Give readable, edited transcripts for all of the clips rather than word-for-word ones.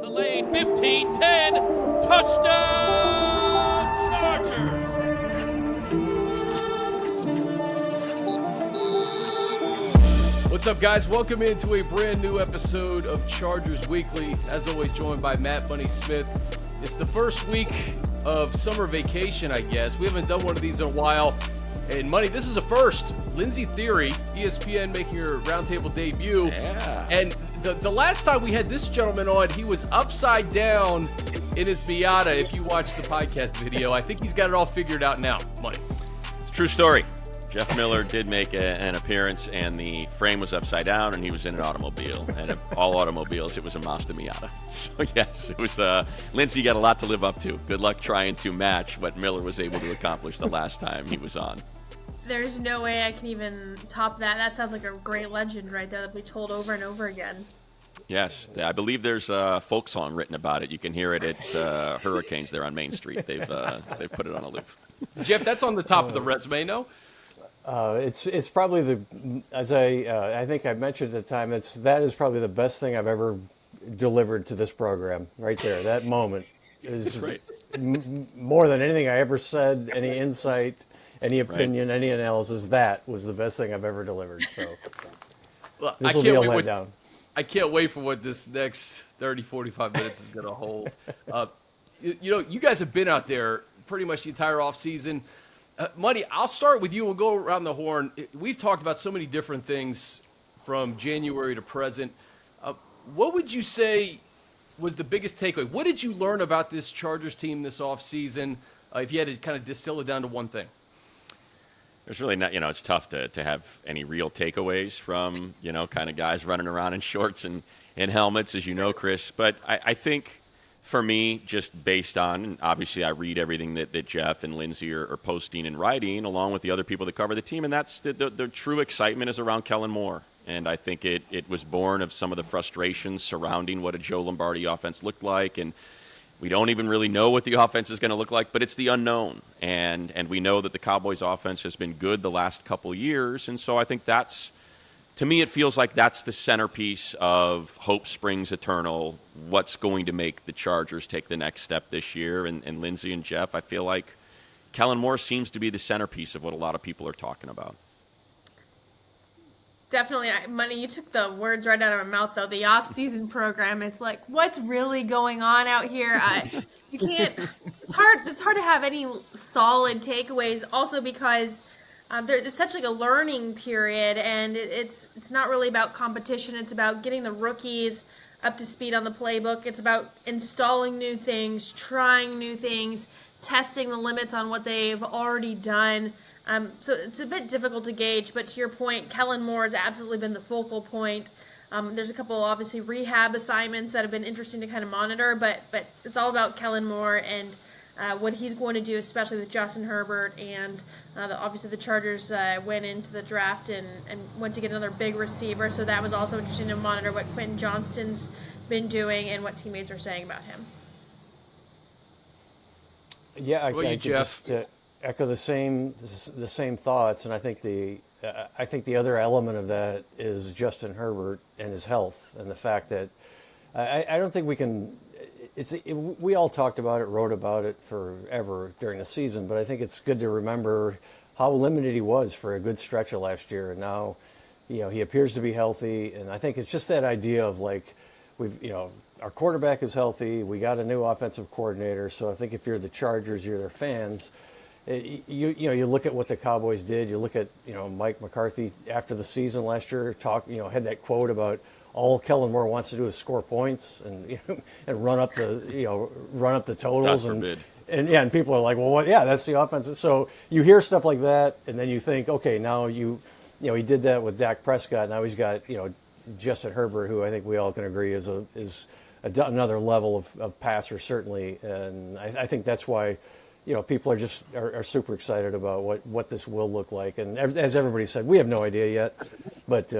the lane, 15, 10, touchdown Chargers! What's up, guys? Welcome into a brand new episode of Chargers Weekly. As always, joined by Matt Bunny Smith. It's the first week of summer vacation, I guess. We haven't done one of these in a while. And Money, this is a first. Lindsey, Thiry, ESPN making her Roundtable debut. Yeah. And the last time we had this gentleman on, he was upside down in his Miata. If you watch the podcast video, I think he's got it all figured out now. Money. It's a true story. Jeff Miller did make an appearance, and the frame was upside down, and he was in an automobile. And of all automobiles, it was a Mazda Miata. So, yes, it was Lindsey got a lot to live up to. Good luck trying to match what Miller was able to accomplish the last time he was on. There's no way I can even top that. That sounds like a great legend right there that we told over and over again. Yes, I believe there's a folk song written about it. You can hear it at Hurricanes there on Main Street. They've put it on a loop. Jeff, that's on the top of the resume, no? It's probably I think I mentioned at the time, that is probably the best thing I've ever delivered to this program right there. That moment is more than anything I ever said, any insight, any opinion, any analysis. That was the best thing I've ever delivered. So well, this will be a letdown. I can't wait for what this next 30, 45 minutes is going to hold. You guys have been out there pretty much the entire offseason. Money, I'll start with you. We'll go around the horn. We've talked about so many different things from January to present. What would you say was the biggest takeaway? What did you learn about this Chargers team this offseason, if you had to kind of distill it down to one thing? There's really not, it's tough to have any real takeaways from, kind of guys running around in shorts and helmets, as you know, Chris. But I think for me, just based on, and obviously I read everything that Jeff and Lindsey are posting and writing, along with the other people that cover the team, and that's the true excitement is around Kellen Moore. And I think it was born of some of the frustrations surrounding what a Joe Lombardi offense looked like, and we don't even really know what the offense is going to look like, but it's the unknown. And we know that the Cowboys offense has been good the last couple of years, and so I think to me, it feels like that's the centerpiece of Hope Springs Eternal, what's going to make the Chargers take the next step this year. And Lindsey and Jeff, I feel like Kellen Moore seems to be the centerpiece of what a lot of people are talking about. Definitely. Money, you took the words right out of my mouth, though. The off-season program, it's like, what's really going on out here? You can't – it's hard to have any solid takeaways, also because – it's such like a learning period, and it's not really about competition. It's about getting the rookies up to speed on the playbook. It's about installing new things, trying new things, testing the limits on what they've already done. So it's a bit difficult to gauge, but to your point, Kellen Moore has absolutely been the focal point. There's a couple, obviously, rehab assignments that have been interesting to kind of monitor, but it's all about Kellen Moore and what he's going to do, especially with Justin Herbert. And obviously the Chargers went into the draft and went to get another big receiver, so that was also interesting to monitor what Quentin Johnston's been doing and what teammates are saying about him. Yeah, I just echo the same thoughts, and I think the other element of that is Justin Herbert and his health, and the fact that I don't think we can. We all talked about it, wrote about it forever during the season, but I think it's good to remember how limited he was for a good stretch of last year, and now, he appears to be healthy, and I think it's just that idea of like, our quarterback is healthy, we got a new offensive coordinator, so I think if you're the Chargers, you're their fans, you look at what the Cowboys did, you look at, Mike McCarthy after the season last year, had that quote about, all Kellen Moore wants to do is score points and and run up the totals, and people are like, well, what? Yeah, that's the offense. So you hear stuff like that, and then you think, okay, now he did that with Dak Prescott. Now he's got Justin Herbert, who I think we all can agree is another level of passer certainly, and I think that's why people are super excited about what this will look like. And as everybody said, we have no idea yet, but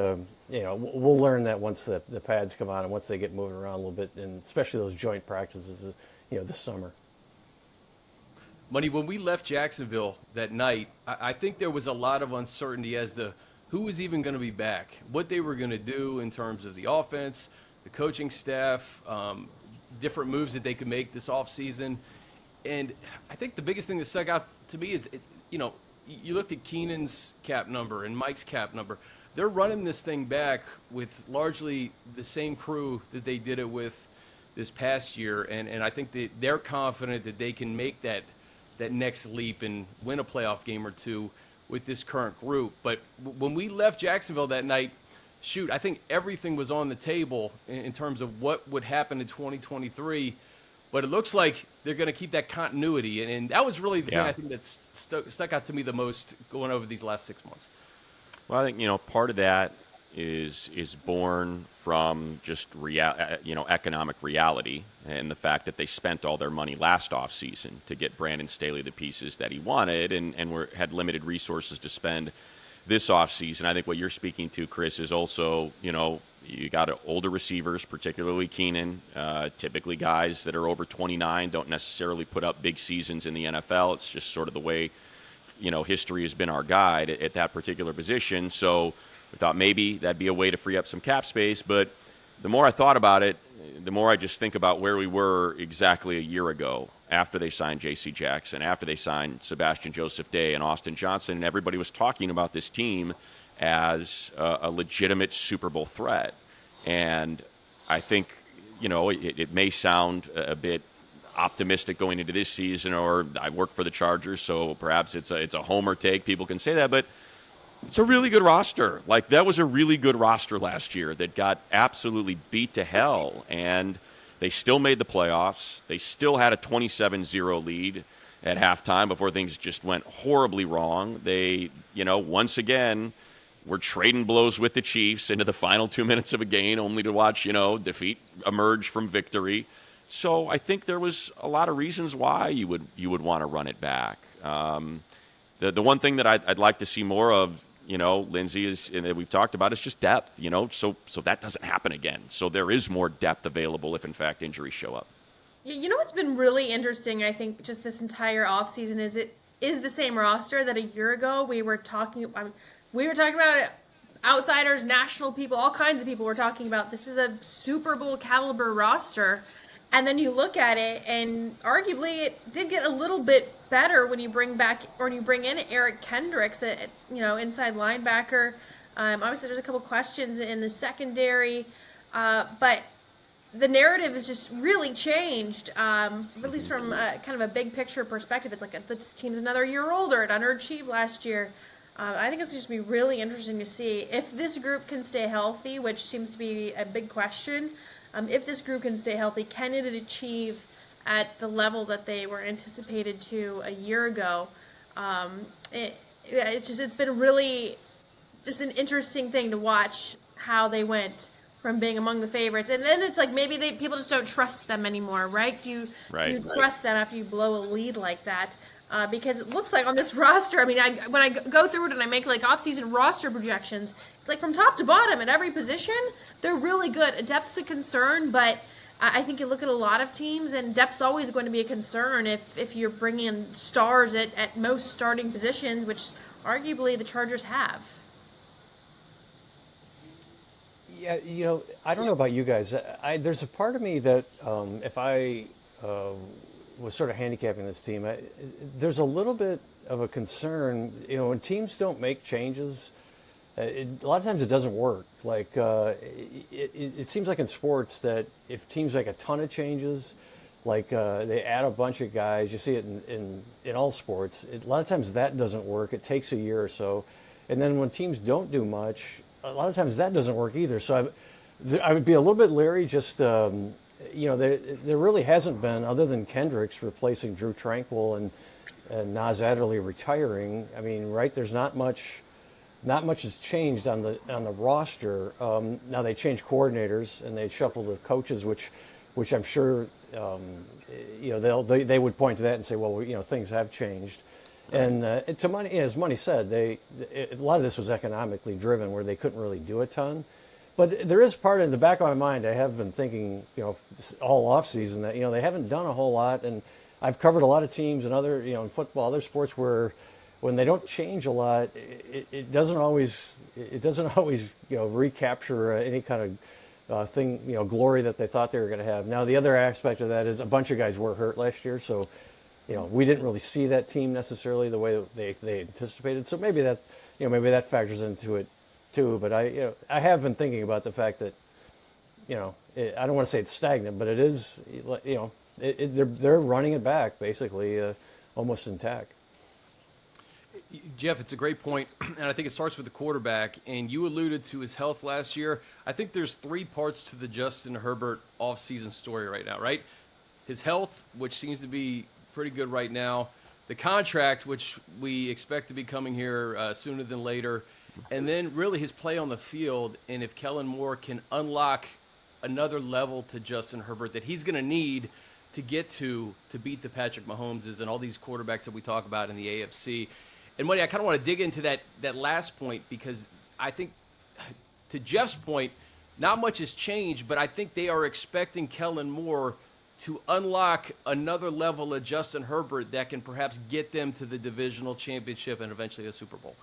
we'll learn that once the pads come on and once they get moving around a little bit, and especially those joint practices, this summer. Money, when we left Jacksonville that night, I think there was a lot of uncertainty as to who was even going to be back, what they were going to do in terms of the offense, the coaching staff, different moves that they could make this offseason. And I think the biggest thing that stuck out to me is, you looked at Keenan's cap number and Mike's cap number. They're running this thing back with largely the same crew that they did it with this past year. And I think that they're confident that they can make that next leap and win a playoff game or two with this current group. But when we left Jacksonville that night, I think everything was on the table in terms of what would happen in 2023. But it looks like they're going to keep that continuity. And that was really the thing I think that stuck out to me the most going over these last 6 months. Well, I think, part of that is born from just economic reality and the fact that they spent all their money last offseason to get Brandon Staley the pieces that he wanted and had limited resources to spend this offseason. I think what you're speaking to, Chris, is also, you got older receivers, particularly Keenan, typically guys that are over 29, don't necessarily put up big seasons in the NFL. It's just sort of the way, history has been our guide at that particular position. So we thought maybe that'd be a way to free up some cap space. But the more I thought about it, the more I just think about where we were exactly a year ago after they signed J.C. Jackson, after they signed Sebastian Joseph Day and Austin Johnson, and everybody was talking about this team as a legitimate Super Bowl threat. And I think, it may sound a bit optimistic going into this season, or I work for the Chargers, so perhaps it's a homer take. People can say that, but it's a really good roster. Like, that was a really good roster last year that got absolutely beat to hell, and they still made the playoffs. They still had a 27-0 lead at halftime before things just went horribly wrong. They, once again, were trading blows with the Chiefs into the final 2 minutes of a game, only to watch, defeat emerge from victory. So I think there was a lot of reasons why you would want to run it back. The one thing that I'd like to see more of, Lindsey, is, and that we've talked about, is just depth, so that doesn't happen again. So there is more depth available if, in fact, injuries show up. What's been really interesting, I think, just this entire offseason is it is the same roster that a year ago we were talking about it. Outsiders, national people, all kinds of people were talking about this is a Super Bowl caliber roster. And then you look at it, and arguably it did get a little bit better when you bring in Eric Kendricks, inside linebacker. Obviously, there's a couple questions in the secondary, but the narrative has just really changed, at least from kind of a big picture perspective. It's like this team's another year older. It underachieved last year. I think it's just going to be really interesting to see if this group can stay healthy, which seems to be a big question. If this group can stay healthy, can it achieve at the level that they were anticipated to a year ago? It's been really just an interesting thing to watch how they went from being among the favorites, and then it's like maybe people just don't trust them anymore, right? Do you trust them after you blow a lead like that? Because it looks like on this roster, when I go through it and I make like off-season roster projections, it's like from top to bottom at every position, they're really good. Depth's a concern, but I think you look at a lot of teams, and depth's always going to be a concern if you're bringing in stars at most starting positions, which arguably the Chargers have. Yeah, I don't know about you guys. There's a part of me that if I was sort of handicapping this team, there's a little bit of a concern. When teams don't make changes, a lot of times it doesn't work. Like it seems like in sports that if teams make a ton of changes, like they add a bunch of guys, you see it in all sports. A lot of times that doesn't work. It takes a year or so, and then when teams don't do much, a lot of times that doesn't work either. So I would be a little bit leery. Just there really hasn't been, other than Kendricks replacing Drew Tranquill and Nas Adderley retiring. Right? There's not much has changed on the roster. Now they changed coordinators and they shuffled the coaches, which I'm sure they would point to that and say, well, things have changed. And as Money said, a lot of this was economically driven, where they couldn't really do a ton. But there is part in the back of my mind, I have been thinking, all off season that they haven't done a whole lot. And I've covered a lot of teams in other, in football, other sports where when they don't change a lot, it doesn't always recapture any kind glory that they thought they were going to have. Now, the other aspect of that is a bunch of guys were hurt last year, so we didn't really see that team necessarily the way they anticipated. So maybe that factors into it too. But I have been thinking about the fact that I don't want to say it's stagnant, but it is. They're running it back basically almost intact. Jeff, it's a great point, and I think it starts with the quarterback, and you alluded to his health last year. I think there's three parts to the Justin Herbert offseason story right now, right? His health, which seems to be pretty good right now, the contract, which we expect to be coming here sooner than later, and then really his play on the field, and if Kellen Moore can unlock another level to Justin Herbert that he's going to need to get to beat the Patrick Mahomeses and all these quarterbacks that we talk about in the AFC. And, Money, I kind of want to dig into that last point because I think, to Jeff's point, not much has changed, but I think they are expecting Kellen Moore to unlock another level of Justin Herbert that can perhaps get them to the divisional championship and eventually a Super Bowl.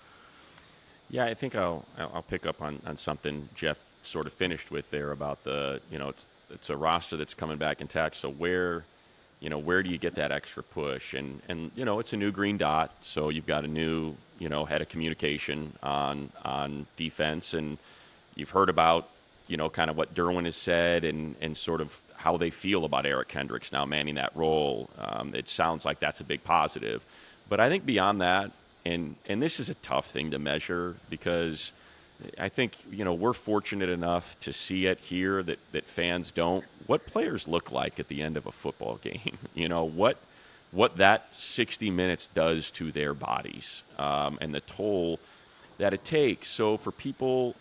Yeah, I think I'll pick up on something Jeff sort of finished with there about it's a roster that's coming back intact. So where do you get that extra push? And it's a new green dot, so you've got a new, head of communication on defense, and you've heard about, kind of what Derwin has said and sort of how they feel about Eric Kendricks now manning that role. It sounds like that's a big positive. But I think beyond that, and this is a tough thing to measure because I think, we're fortunate enough to see it here that fans don't. What players look like at the end of a football game, what that 60 minutes does to their bodies and the toll that it takes. So for people,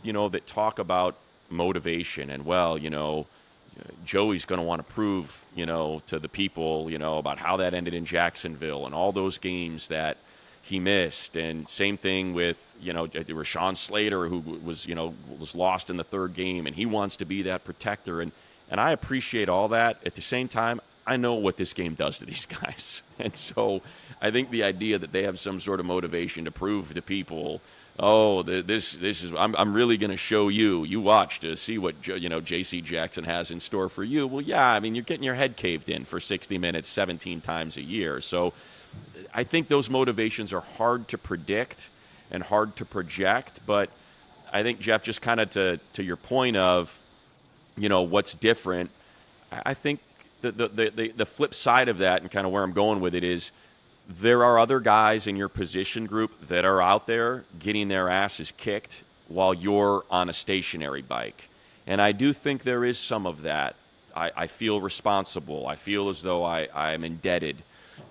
that talk about motivation and, Joey's going to want to prove, to the people, about how that ended in Jacksonville and all those games that he missed. And same thing with, Rashawn Slater, who was lost in the third game, and he wants to be that protector. And I appreciate all that. At the same time, I know what this game does to these guys. And so I think the idea that they have some sort of motivation to prove to people, this is, I'm really going to show you. You watch to see what, J.C. Jackson has in store for you. Well, yeah, I mean, you're getting your head caved in for 60 minutes 17 times a year. So I think those motivations are hard to predict and hard to project. But I think, Jeff, just kind of to your point of, what's different, I think the flip side of that and kind of where I'm going with it is there are other guys in your position group that are out there getting their asses kicked while you're on a stationary bike. And I do think there is some of that. I feel responsible. I feel as though I'm indebted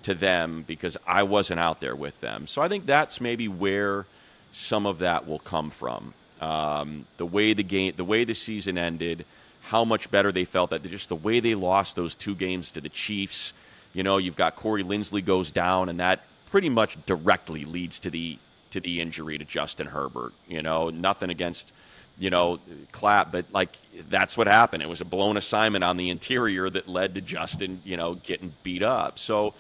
to them because I wasn't out there with them. So I think that's maybe where some of that will come from. The way the season ended, how much better they felt, that just the way they lost those two games to the Chiefs. You've got Corey Lindsey goes down, and that pretty much directly leads to the injury to Justin Herbert. Nothing against, Clapp, but that's what happened. It was a blown assignment on the interior that led to Justin, getting beat up. So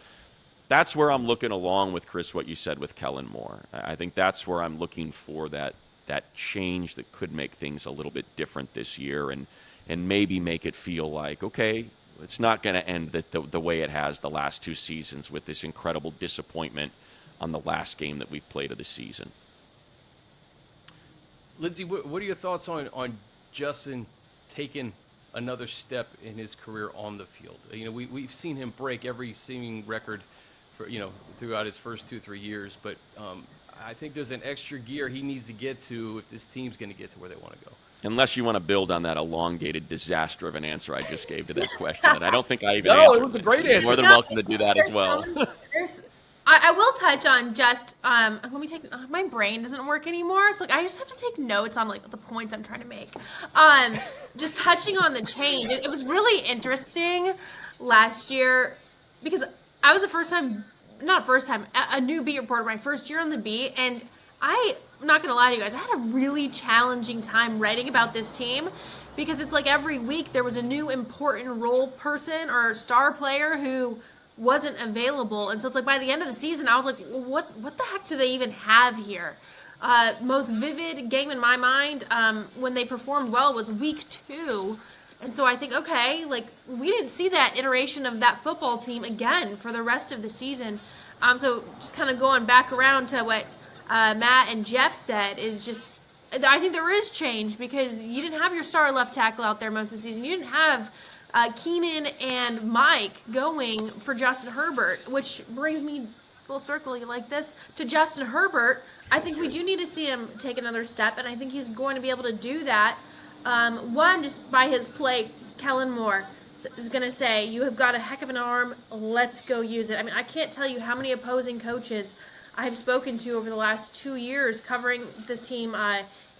that's where I'm looking along with Chris, what you said with Kellen Moore. I think that's where I'm looking for that change that could make things a little bit different this year and maybe make it feel like, okay, it's not going to end the way it has the last two seasons with this incredible disappointment on the last game that we've played of the season. Lindsey, what are your thoughts on Justin taking another step in his career on the field? We've seen him break every seeming record for, throughout his first 2-3 years, but I think there's an extra gear he needs to get to if this team's going to get to where they want to go. Unless you want to build on that elongated disaster of an answer I just gave to that question. And I don't think I even answered. No, it was a great answer. You're more than welcome to do that as well. I will touch on just, let me take, my brain doesn't work anymore. So I just have to take notes on the points I'm trying to make. Just touching on the change. It was really interesting last year because I was a new beat reporter my first year on the beat. And I'm not going to lie to you guys, I had a really challenging time writing about this team because it's like every week there was a new important role person or star player who wasn't available. And so it's like by the end of the season, I was like, what the heck do they even have here? most vivid game in my mind when they performed well was week 2. And so I think, okay, like we didn't see that iteration of that football team again for the rest of the season. So just kind of going back around to what Matt and Jeff said is just, I think there is change because you didn't have your star left tackle out there most of the season. You didn't have Keenan and Mike going for Justin Herbert, which brings me full circle like this to Justin Herbert. I think we do need to see him take another step, and I think he's going to be able to do that. One, just by his play, Kellen Moore is going to say, you have got a heck of an arm, let's go use it. I mean, I can't tell you how many opposing coaches I have spoken to over the last 2 years covering this team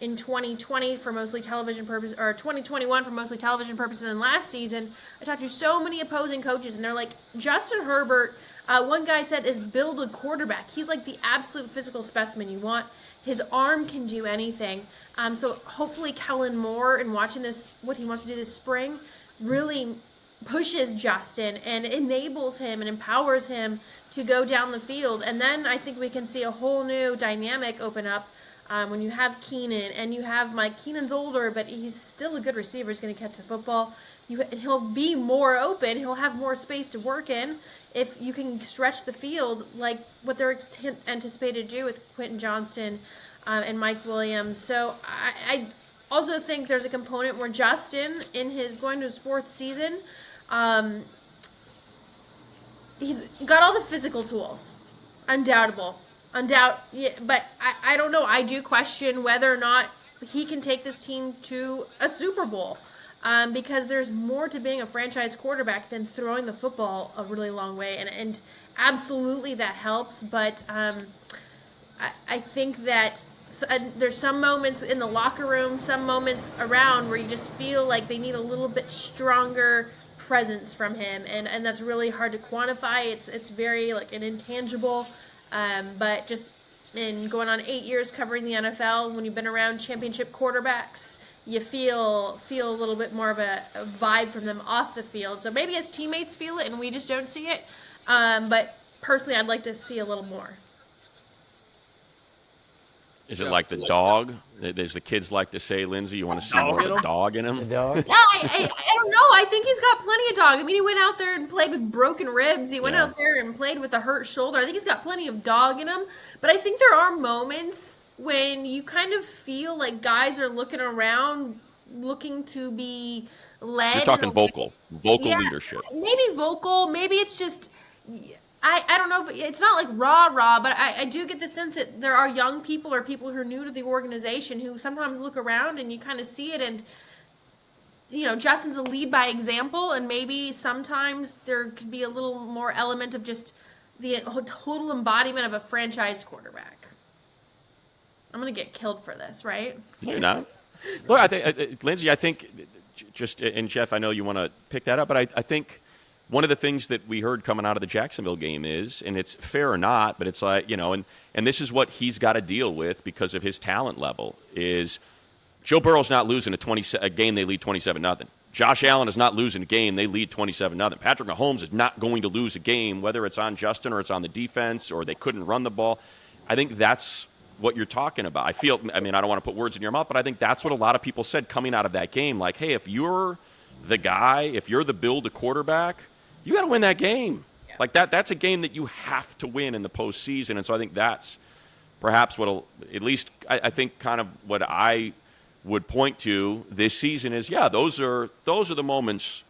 in 2020 for mostly television purposes, or 2021 for mostly television purposes, and then last season, I talked to so many opposing coaches, and they're like, Justin Herbert, one guy said, is build a quarterback. He's like the absolute physical specimen you want. His arm can do anything. So hopefully Kellen Moore, and watching this, what he wants to do this spring, really pushes Justin and enables him and empowers him to go down the field. And then I think we can see a whole new dynamic open up when you have Keenan and you have Mike. Keenan's older, but he's still a good receiver. He's going to catch the football. He'll be more open. He'll have more space to work in if you can stretch the field like what they're anticipated to do with Quentin Johnston and Mike Williams. So I also think there's a component where Justin, going to his 4th season, he's got all the physical tools, yeah, but I don't know. I do question whether or not he can take this team to a Super Bowl. Because there's more to being a franchise quarterback than throwing the football a really long way. And absolutely that helps. But I think that there's some moments in the locker room, some moments around where you just feel like they need a little bit stronger presence from him. And that's really hard to quantify. It's very like an intangible. But just in going on 8 years covering the NFL, when you've been around championship quarterbacks, you feel a little bit more of a vibe from them off the field. So maybe his teammates feel it and we just don't see it. But personally, I'd like to see a little more. Is it like the dog? There's the kids like to say, Lindsey, you want to see more of a dog in him? The dog? No, I don't know. I think he's got plenty of dog. I mean, he went out there and played with broken ribs. He went out there and played with a hurt shoulder. I think he's got plenty of dog in him. But I think there are moments when you kind of feel like guys are looking around, looking to be led. You're talking vocal leadership. Maybe vocal. Maybe it's just, I don't know, but it's not like rah-rah, but I do get the sense that there are young people or people who are new to the organization who sometimes look around and you kind of see it, and, you know, Justin's a lead by example, and maybe sometimes there could be a little more element of just the total embodiment of a franchise quarterback. I'm going to get killed for this, right? You're not. Look, I think, Lindsey, I think just, and Jeff, I know you want to pick that up, but I think one of the things that we heard coming out of the Jacksonville game is, and it's fair or not, but it's like, you know, and this is what he's got to deal with because of his talent level, is Joe Burrow's not losing a game they lead 27-0. Josh Allen is not losing a game they lead 27-0. Patrick Mahomes is not going to lose a game, whether it's on Justin or it's on the defense or they couldn't run the ball. I think that's what you're talking about. I mean, I don't want to put words in your mouth, but I think that's what a lot of people said coming out of that game. Like, hey, if you're the guy, if you're the build a quarterback, you got to win that game. Yeah. Like that's a game that you have to win in the postseason. And so I think that's perhaps at least I think kind of what I would point to this season is, yeah, those are the moments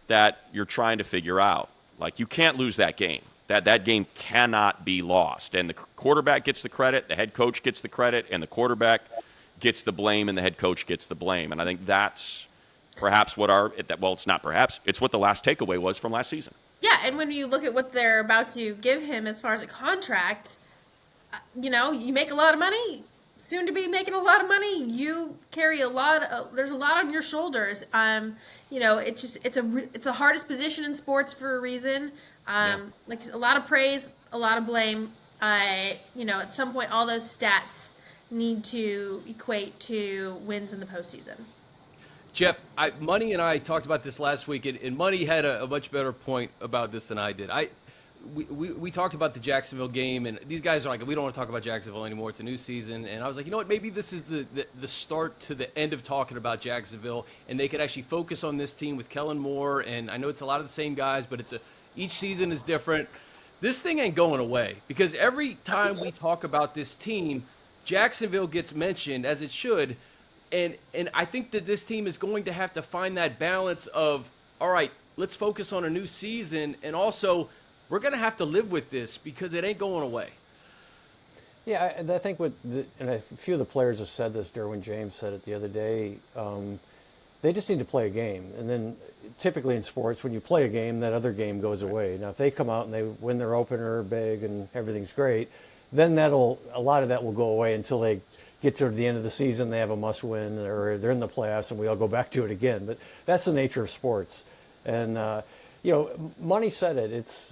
that you're trying to figure out. Like, you can't lose that game. That game cannot be lost. And the quarterback gets the credit, the head coach gets the credit, and the quarterback gets the blame, and the head coach gets the blame. And I think that's perhaps it's what the last takeaway was from last season. Yeah, and when you look at what they're about to give him as far as a contract, you know, you make a lot of money, soon to be making a lot of money, you carry there's a lot on your shoulders. You know, it's the hardest position in sports for a reason. Like a lot of praise, a lot of blame. You know, at some point, all those stats need to equate to wins in the postseason. Jeff, Money and I talked about this last week, and Money had a much better point about this than I did. we talked about the Jacksonville game, and these guys are like, we don't want to talk about Jacksonville anymore. It's a new season. And I was like, you know what? Maybe this is the start to the end of talking about Jacksonville, and they could actually focus on this team with Kellen Moore. And I know it's a lot of the same guys, but each season is different. This thing ain't going away, because every time we talk about this team, Jacksonville gets mentioned, as it should. And I think that this team is going to have to find that balance of, all right, let's focus on a new season, and also we're going to have to live with this because it ain't going away. Yeah, and I think and a few of the players have said this. Derwin James said it the other day. They just need to play a game. And then typically in sports, when you play a game, that other game goes away. Now, if they come out and they win their opener big and everything's great, then a lot of that will go away until they get to the end of the season, they have a must-win, or they're in the playoffs, and we all go back to it again. But that's the nature of sports. And, Money said it. It's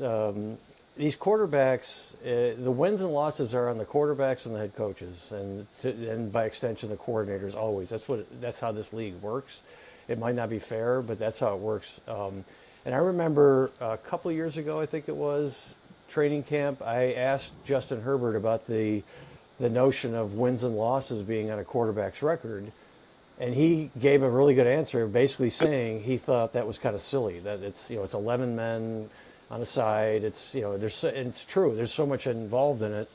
these quarterbacks, the wins and losses are on the quarterbacks and the head coaches, and by extension, the coordinators always. That's how this league works. It might not be fair, but that's how it works. And I remember a couple of years ago, I think it was, training camp, I asked Justin Herbert about the notion of wins and losses being on a quarterback's record. And he gave a really good answer, basically saying he thought that was kind of silly, that it's 11 men on the side. It's it's true. There's so much involved in it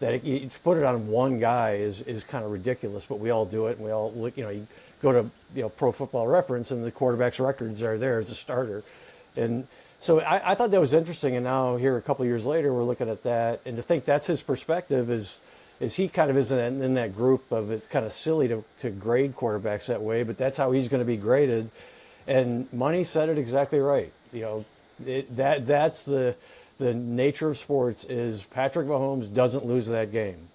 that you put it on one guy is kind of ridiculous. But we all do it, and we all look. You go to Pro Football Reference, and the quarterback's records are there as a starter. And so I thought that was interesting. And now here a couple of years later, we're looking at that, and to think that's his perspective is he kind of isn't in that group of, it's kind of silly to grade quarterbacks that way, but that's how he's going to be graded. And Money said it exactly right. That's the nature of sports is Patrick Mahomes doesn't lose that game.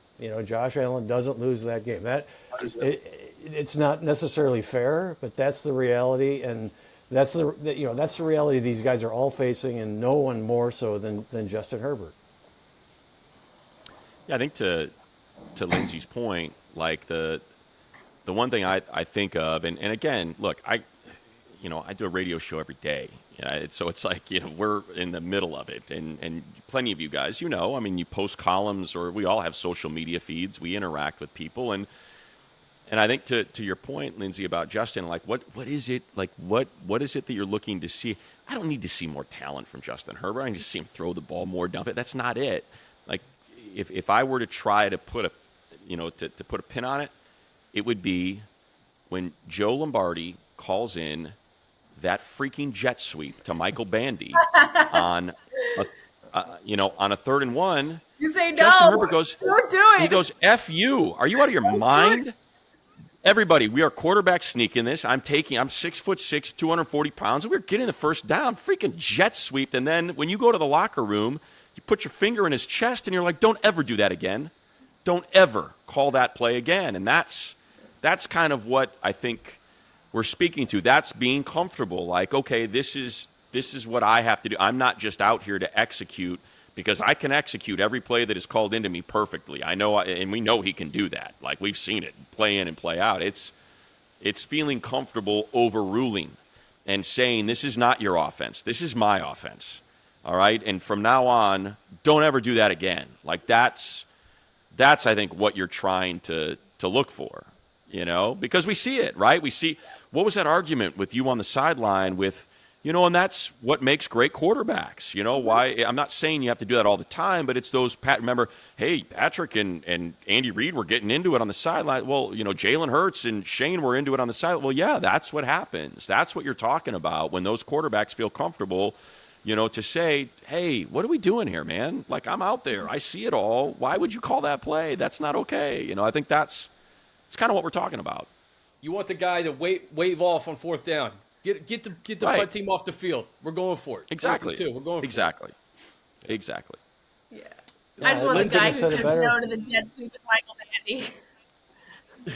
Josh Allen doesn't lose that game. It's not necessarily fair, but that's the reality, and that's the reality these guys are all facing, and no one more so than Justin Herbert. Yeah, I think to Lindsey's point, like the one thing I think of, and again, look, I do a radio show every day. So it's like, we're in the middle of it, and plenty of you guys, I mean, you post columns, or we all have social media feeds. We interact with people, and I think to your point, Lindsey, about Justin, like what is it, like what is it that you're looking to see? I don't need to see more talent from Justin Herbert. I need to see him throw the ball more, dump it. That's not it. Like if I were to try to put to put a pin on it, it would be when Joe Lombardi calls in that freaking jet sweep to Michael Bandy on a 3rd and 1. You say no. Justin Herbert goes, don't do it. He goes, F you. Are you out of your mind? Everybody, we are quarterback sneaking this. I'm 6'6", 240 pounds, and we're getting the first down. Freaking jet sweep. And then when you go to the locker room, you put your finger in his chest, and you're like, don't ever do that again. Don't ever call that play again. And that's kind of what I think we're speaking to. That's being comfortable. Like, okay, this is what I have to do. I'm not just out here to execute, because I can execute every play that is called into me perfectly. I know, and we know he can do that. Like, we've seen it play in and play out. It's feeling comfortable overruling and saying, this is not your offense. This is my offense. All right? And from now on, don't ever do that again. Like, that's I think what you're trying to look for, because we see it, right? We see, what was that argument with you on the sideline with, and that's what makes great quarterbacks. Why? I'm not saying you have to do that all the time, but it's those, remember, hey, Patrick and Andy Reid were getting into it on the sideline. Well, Jalen Hurts and Shane were into it on the sideline. Well, yeah, that's what happens. That's what you're talking about when those quarterbacks feel comfortable, to say, hey, what are we doing here, man? Like, I'm out there. I see it all. Why would you call that play? That's not okay. I think it's kind of what we're talking about. You want the guy to wave off on 4th down. Get the punt team off the field. We're going for it. Exactly. We're going for exactly. it. Exactly. Yeah. I just want Lindsey the guy who said it says better. no to the jet sweep with Michael Bandy.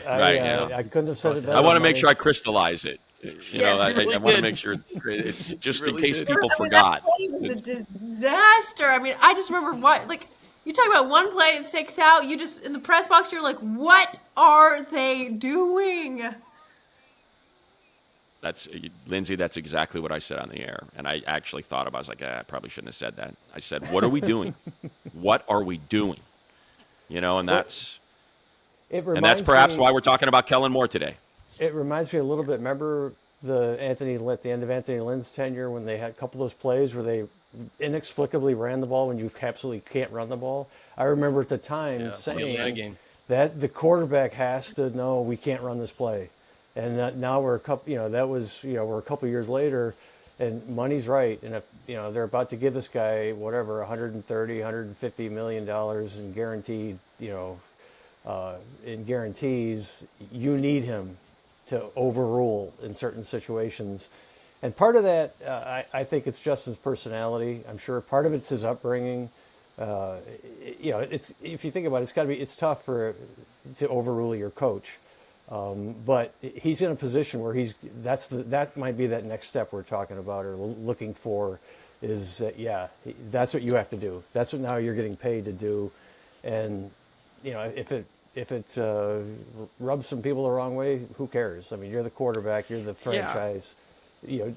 Right. I couldn't have said it better. I want to make Money. sure I crystallize it. I want to make sure it's just in case people forgot. That play was a disaster. I mean, I just remember you talk about one play that sticks out. You just, in the press box, you're like, what are they doing? Lindsey, that's exactly what I said on the air. And I actually thought about it. I was like, I probably shouldn't have said that. I said, what are we doing? What are we doing? And that's perhaps why we're talking about Kellen more today. It reminds me a little bit. Remember the end of Anthony Lynn's tenure when they had a couple of those plays where they inexplicably ran the ball when you absolutely can't run the ball? I remember at the time saying that the quarterback has to know we can't run this play. And now we're a couple, we're a couple years later, and money's right. And if they're about to give this guy whatever 130, 150 million dollars in guaranteed, in guarantees, you need him to overrule in certain situations. And part of that, I think it's Justin's personality. I'm sure part of it's his upbringing. It's, if you think about it, it's tough to overrule your coach. But he's in a position where that might be that next step we're talking about or looking for, is that, that's what you have to do. That's what now you're getting paid to do. And, if it rubs some people the wrong way, who cares? I mean, you're the quarterback, you're the franchise. You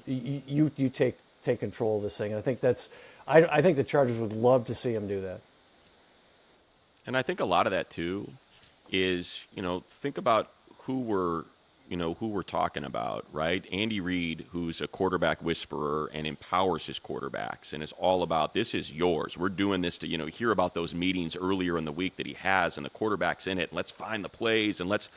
take control of this thing. And I think I think the Chargers would love to see him do that. And I think a lot of that too is, think about who we're talking about, right? Andy Reid, who's a quarterback whisperer and empowers his quarterbacks and is all about, this is yours. We're doing this to, hear about those meetings earlier in the week that he has and the quarterback's in it. Let's find the plays and let's,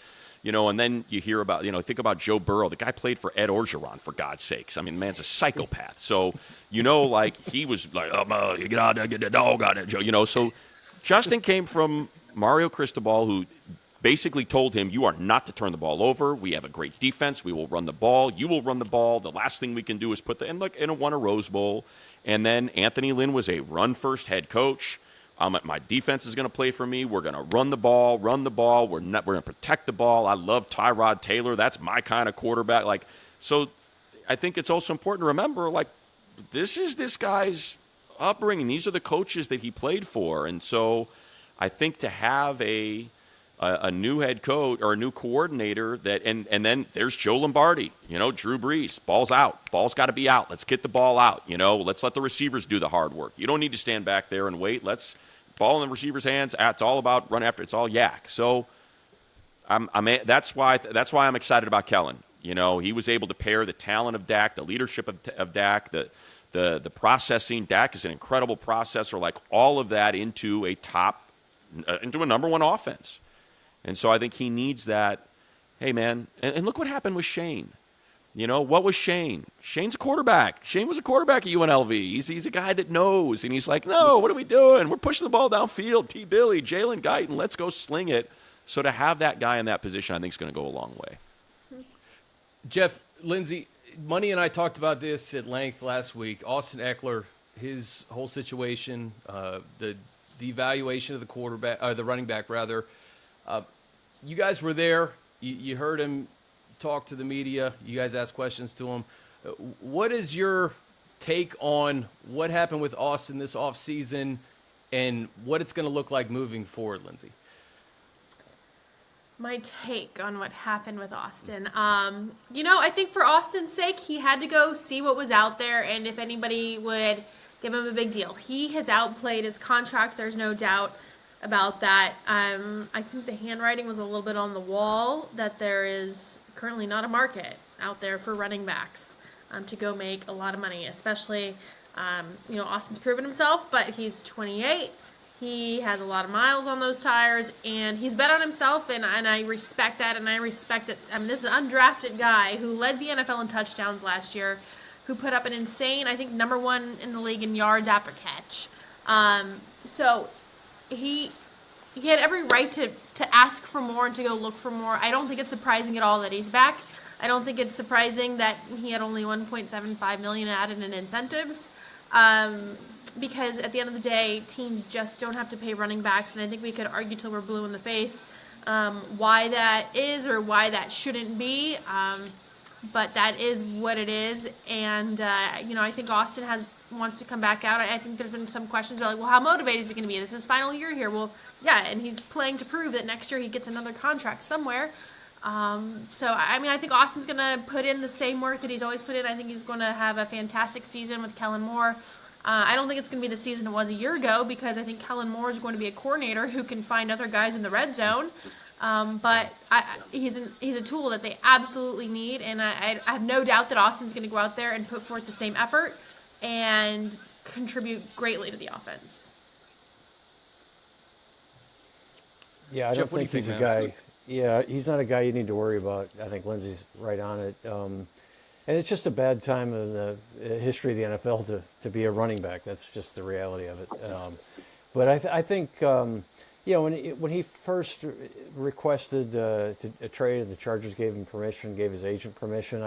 and then you hear about, think about Joe Burrow. The guy played for Ed Orgeron, for God's sakes. I mean, the man's a psychopath. So, like he was like, you get out there, get the dog out there, Joe. So Justin came from Mario Cristobal, who basically told him, you are not to turn the ball over. We have a great defense. We will run the ball. You will run the ball. The last thing we can do is won a Rose Bowl. And then Anthony Lynn was a run-first head coach. My defense is going to play for me. We're going to run the ball. We're going to protect the ball. I love Tyrod Taylor. That's my kind of quarterback. So I think it's also important to remember, this is this guy's upbringing. These are the coaches that he played for. And so I think to have a new head coach or a new coordinator and then there's Joe Lombardi, Drew Brees, ball's out. Ball's got to be out. Let's get the ball out. Let's let the receivers do the hard work. You don't need to stand back there and wait. Ball in the receiver's hands. It's all about run after. It's all yak. So that's why I'm excited about Kellen. He was able to pair the talent of Dak, the leadership of Dak, the processing. Dak is an incredible processor, all of that into into a number one offense. And so I think he needs that. Hey, man, and look what happened with Shane. What was Shane? Shane's a quarterback. Shane was a quarterback at UNLV. He's a guy that knows. And he's like, no, what are we doing? We're pushing the ball downfield. T. Billy, Jalen Guyton, let's go sling it. So to have that guy in that position, I think is going to go a long way. Jeff, Lindsey, Money and I talked about this at length last week. Austin Ekeler, his whole situation, the evaluation of the quarterback, the running back rather. You guys were there. You heard him talk to the media. You guys asked questions to him. What is your take on what happened with Austin this offseason and what it's going to look like moving forward, Lindsey? My take on what happened with Austin. I think for Austin's sake, he had to go see what was out there and if anybody would give him a big deal. He has outplayed his contract. There's no doubt about that. I think the handwriting was a little bit on the wall that there is currently not a market out there for running backs to go make a lot of money, especially, Austin's proven himself, but he's 28. He has a lot of miles on those tires, and he's bet on himself, and I respect that, and I respect that. This is an undrafted guy who led the NFL in touchdowns last year, who put up an insane, I think, number one in the league in yards after catch. So he had every right to ask for more and to go look for more. I don't think it's surprising at all that he's back. I don't think it's surprising that he had only $1.75 million added in incentives. Because at the end of the day, teams just don't have to pay running backs, and I think we could argue till we're blue in the face why that is or why that shouldn't be. But that is what it is, and I think Austin wants to come back out. I think there's been some questions about how motivated is he going to be? This is his final year here. Well, yeah, and he's playing to prove that next year he gets another contract somewhere. So, I mean, I think Austin's going to put in the same work that he's always put in. I think he's going to have a fantastic season with Kellen Moore. I don't think it's going to be the season it was a year ago because I think Kellen Moore is going to be a coordinator who can find other guys in the red zone. But he's a tool that they absolutely need, and I have no doubt that Austin's going to go out there and put forth the same effort and contribute greatly to the offense. Yeah, I Jeff, don't think he's a guy. Yeah, he's not a guy you need to worry about. I think Lindsey's right on it. And it's just a bad time in the history of the NFL to be a running back. That's just the reality of it. But I think, when he first requested a trade, the Chargers gave him permission, gave his agent permission.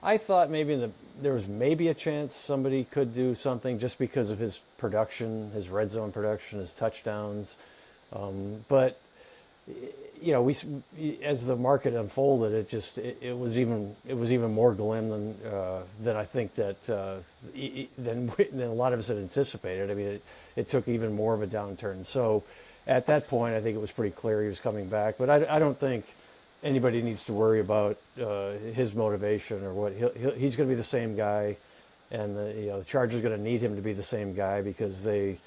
I thought maybe there was maybe a chance somebody could do something just because of his production, his red zone production, his touchdowns. But we as the market unfolded, it was even more glim than I think that than a lot of us had anticipated. I mean, it took even more of a downturn. So at that point, I think it was pretty clear he was coming back. But I don't think anybody needs to worry about his motivation or what he's going to be the same guy, and the Chargers are going to need him to be the same guy because they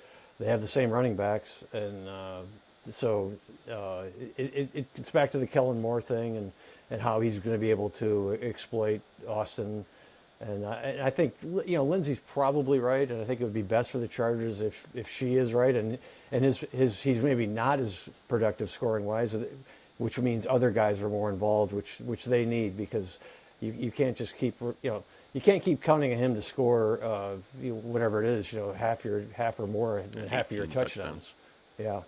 have the same running backs and. So it gets back to the Kellen Moore thing and how he's going to be able to exploit Austin. And I think, Lindsey's probably right, and I think it would be best for the Chargers if she is right, and he's maybe not as productive scoring-wise, which means other guys are more involved, which they need because you can't just keep, you can't keep counting on him to score whatever it is, half or more and half of your touchdowns. Yeah.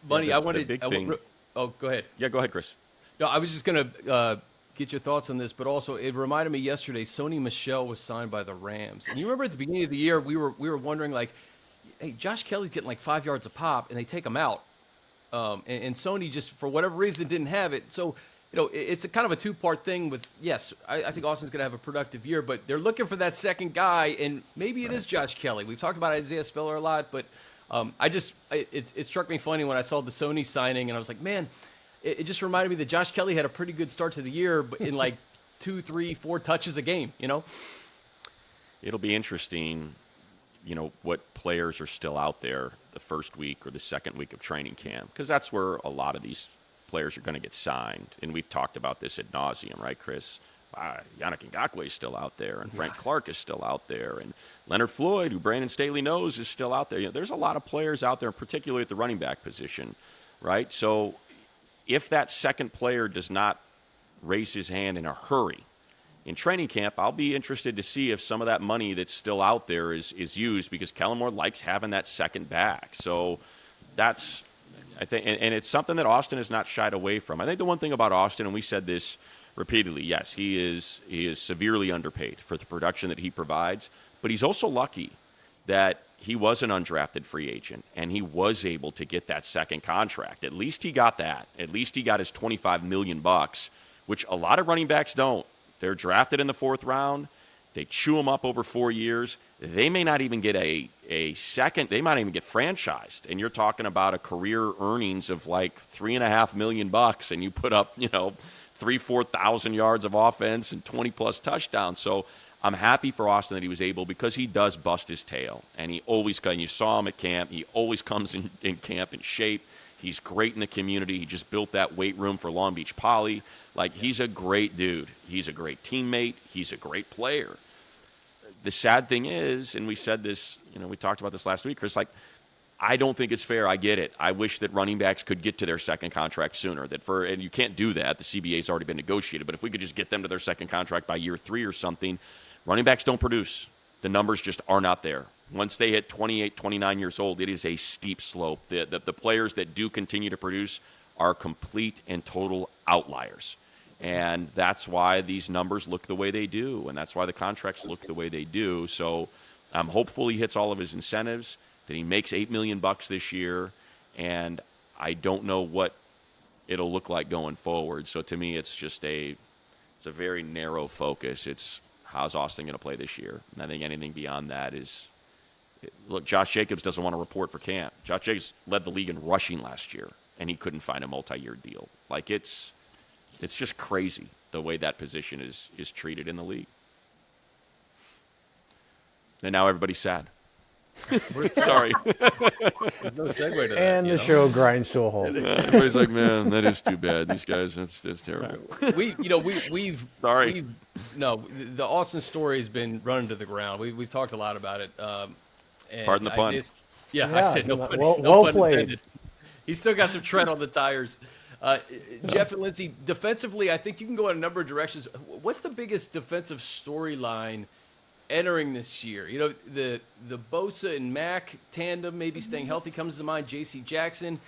Bunny, go ahead. Yeah, go ahead, Chris. No, I was just going to get your thoughts on this, but also it reminded me yesterday, Sony Michel was signed by the Rams. And you remember at the beginning of the year, we were wondering, like, hey, Josh Kelly's getting like 5 yards a pop, and they take him out. And Sony just, for whatever reason, didn't have it. So, it's a kind of a two-part thing with, yes, I think Austin's going to have a productive year, but they're looking for that second guy, and maybe it is Josh Kelly. We've talked about Isaiah Spiller a lot, but it struck me funny when I saw the Sony signing, and I was like, man, it just reminded me that Josh Kelly had a pretty good start to the year in like 2, 3, 4 touches a game, It'll be interesting, what players are still out there the first week or the second week of training camp, because that's where a lot of these players are going to get signed. And we've talked about this ad nauseum, right, Chris? Yannick Ngakoue is still out there, and Frank Clark is still out there, and Leonard Floyd, who Brandon Staley knows, is still out there. There's a lot of players out there, particularly at the running back position, right? So if that second player does not raise his hand in a hurry in training camp, I'll be interested to see if some of that money that's still out there is used, because Kellen Moore likes having that second back. So that's, I think, and it's something that Austin has not shied away from. I think the one thing about Austin, and we said this repeatedly, yes, he is severely underpaid for the production that he provides, but he's also lucky that he was an undrafted free agent and he was able to get that second contract. At least he got that. At least he got his $25 million, which a lot of running backs don't. They're drafted in the 4th round. They chew them up over 4 years. They may not even get a second. They might even get franchised. And you're talking about a career earnings of like $3.5 million, and you put up, 4,000 yards of offense and 20-plus touchdowns. So I'm happy for Austin that he was able, because he does bust his tail. And he always comes. You saw him at camp. He always comes in camp in shape. He's great in the community. He just built that weight room for Long Beach Poly. Like, he's a great dude. He's a great teammate. He's a great player. The sad thing is, and we said this, we talked about this last week, Chris, I don't think it's fair. I get it. I wish that running backs could get to their second contract sooner. And you can't do that. The CBA's already been negotiated. But if we could just get them to their second contract by year 3 or something, running backs don't produce. The numbers just are not there. Once they hit 28, 29 years old, it is a steep slope. The players that do continue to produce are complete and total outliers. And that's why these numbers look the way they do, and that's why the contracts look the way they do. So I'm hopeful he hits all of his incentives, that he makes $8 million this year, and I don't know what it'll look like going forward. So to me, it's a very narrow focus. It's how's Austin going to play this year? And I think anything beyond that is – look, Josh Jacobs doesn't want to report for camp. Josh Jacobs led the league in rushing last year, and he couldn't find a multi-year deal. Like, it's just crazy the way that position is treated in the league. And now everybody's sad. Sorry. No segue to that. And the show grinds to a halt. Everybody's like, man, that is too bad. These guys, that's terrible. The Austin story has been running to the ground. We've talked a lot about it. And Pardon the pun. I said no pun. Well pun played. intended. He's still got some tread on the tires. Jeff and Lindsey, defensively, I think you can go in a number of directions. What's the biggest defensive storyline entering this year? The Bosa and Mack tandem maybe staying healthy comes to mind, J.C. Jackson,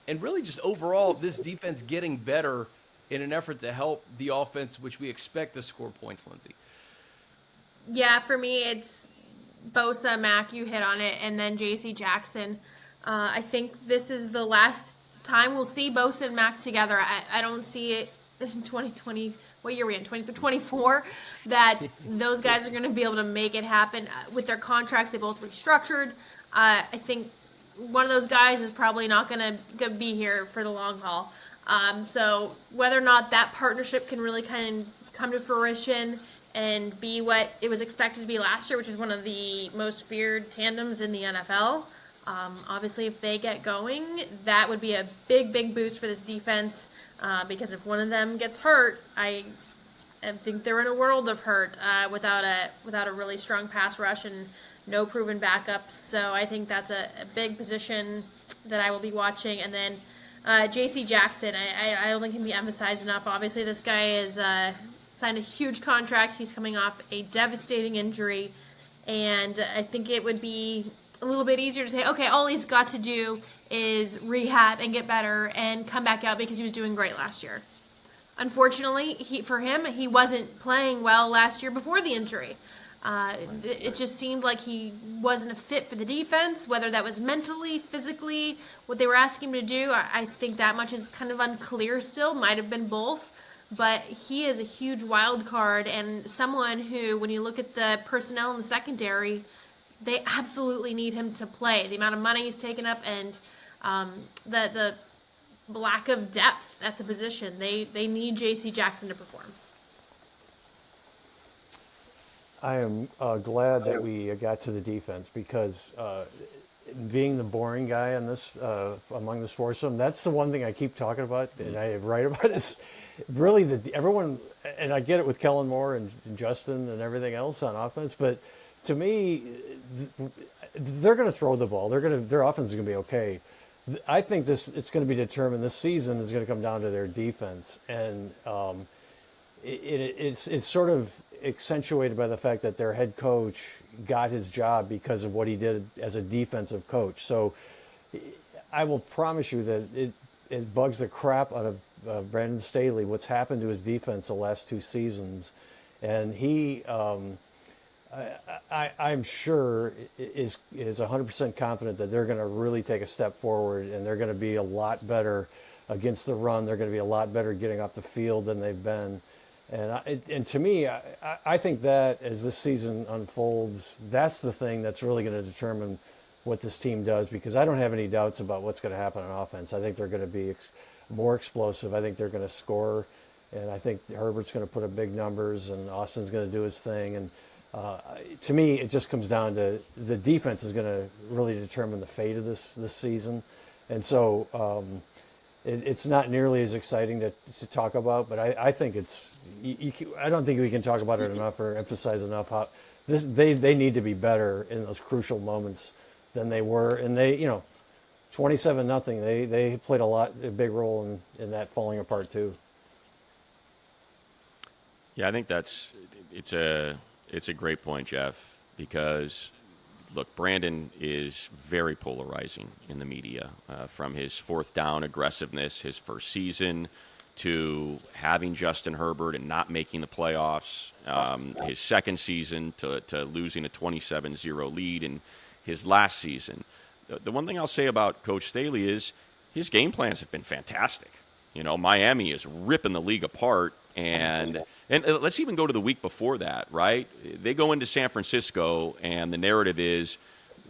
and really just overall this defense getting better in an effort to help the offense, which we expect to score points, Lindsey. Yeah, for me, it's Bosa, Mack, you hit on it, and then J.C. Jackson. I think this is the last time we'll see Bosa and Mack together. I don't see it in 2020. What year are we in? 2024. That those guys are going to be able to make it happen with their contracts. They both restructured. I think one of those guys is probably not going to be here for the long haul. So whether or not that partnership can really kind of come to fruition and be what it was expected to be last year, which is one of the most feared tandems in the NFL. Obviously, if they get going, that would be a big boost for this defense. Because if one of them gets hurt, I think they're in a world of hurt without a really strong pass rush and no proven backups. So I think that's a big position that I will be watching. And then J.C. Jackson, I don't think can be emphasized enough. Obviously, this guy is signed a huge contract. He's coming off a devastating injury, and I think it would be a little bit easier to say, okay, all he's got to do is rehab and get better and come back out because he was doing great last year. Unfortunately, he wasn't playing well last year before the injury. It just seemed like he wasn't a fit for the defense, whether that was mentally, physically, what they were asking him to do. I think that much is kind of unclear still, might have been both. But he is a huge wild card and someone who, when you look at the personnel in the secondary, they absolutely need him to play. The amount of money he's taken up and the lack of depth at the position. They need J.C. Jackson to perform. I am glad that we got to the defense because being the boring guy on this among this foursome, that's the one thing I keep talking about and I write about is really everyone, and I get it with Kellen Moore and Justin and everything else on offense, but to me, they're going to throw the ball. Their offense is going to be okay. I think it's going to be determined this season is going to come down to their defense, and it's sort of accentuated by the fact that their head coach got his job because of what he did as a defensive coach. So I will promise you that it bugs the crap out of Brandon Staley what's happened to his defense the last two seasons, and he. I'm sure is 100% confident that they're going to really take a step forward and they're going to be a lot better against the run. They're going to be a lot better getting off the field than they've been. And to me, I think that as this season unfolds, that's the thing that's really going to determine what this team does, because I don't have any doubts about what's going to happen on offense. I think they're going to be more explosive. I think they're going to score, and I think Herbert's going to put up big numbers and Austin's going to do his thing. And to me, it just comes down to the defense is going to really determine the fate of this season. And so it's not nearly as exciting to talk about, but I think I don't think we can talk about it enough or emphasize enough how they need to be better in those crucial moments than they were. And 27-0, they played a big role in that falling apart too. Yeah, I think it's a great point, Jeff, because, look, Brandon is very polarizing in the media, from his fourth down aggressiveness his first season to having Justin Herbert and not making the playoffs his second season to losing a 27-0 lead in his last season. The one thing I'll say about Coach Staley is his game plans have been fantastic. Miami is ripping the league apart, and let's even go to the week before that, right? They go into San Francisco, and the narrative is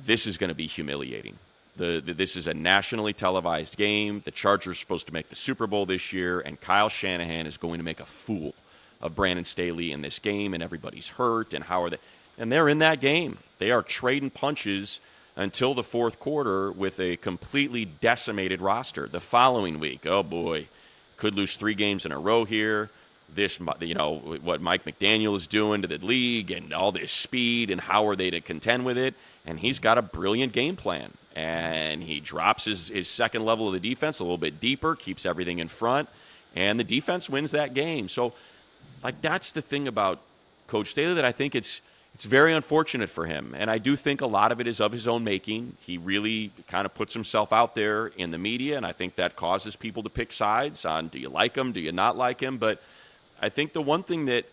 this is going to be humiliating. This is a nationally televised game. The Chargers are supposed to make the Super Bowl this year, and Kyle Shanahan is going to make a fool of Brandon Staley in this game, and everybody's hurt, and how are they? And they're in that game. They are trading punches until the fourth quarter with a completely decimated roster. The following week, oh boy, could lose 3 games in a row here. This, what Mike McDaniel is doing to the league and all this speed, and how are they to contend with it? And he's got a brilliant game plan. And he drops his second level of the defense a little bit deeper, keeps everything in front, and the defense wins that game. So, that's the thing about Coach Staley, that I think it's very unfortunate for him. And I do think a lot of it is of his own making. He really kind of puts himself out there in the media, and I think that causes people to pick sides on, do you like him, do you not like him? But I think the one thing that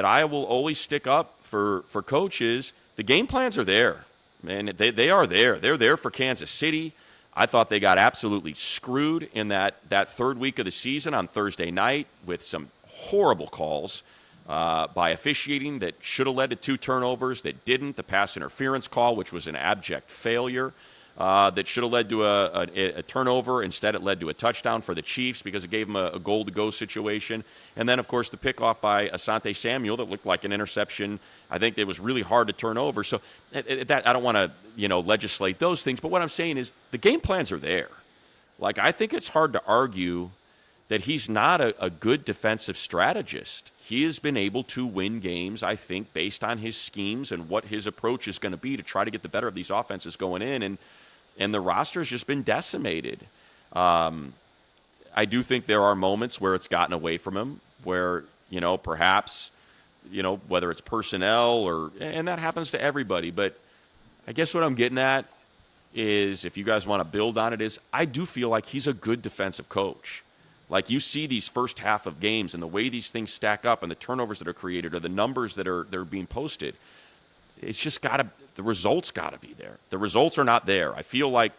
I will always stick up for coaches, the game plans are there. Man, they are there. They're there for Kansas City. I thought they got absolutely screwed in that third week of the season on Thursday night with some horrible calls by officiating that should have led to 2 turnovers that didn't. The pass interference call, which was an abject failure, that should have led to a turnover. Instead, it led to a touchdown for the Chiefs because it gave them a goal-to-go situation. And then, of course, the pickoff by Asante Samuel that looked like an interception. I think it was really hard to turn over. So that I don't want to legislate those things. But what I'm saying is the game plans are there. I think it's hard to argue that he's not a good defensive strategist. He has been able to win games, I think, based on his schemes and what his approach is going to be to try to get the better of these offenses going in. And the roster's just been decimated. I do think there are moments where it's gotten away from him, where, perhaps, whether it's personnel and that happens to everybody. But I guess what I'm getting at is, if you guys want to build on it, is I do feel like he's a good defensive coach. You see these first half of games and the way these things stack up and the turnovers that are created or the numbers that are being posted. It's just the results got to be there. The results are not there. I feel like,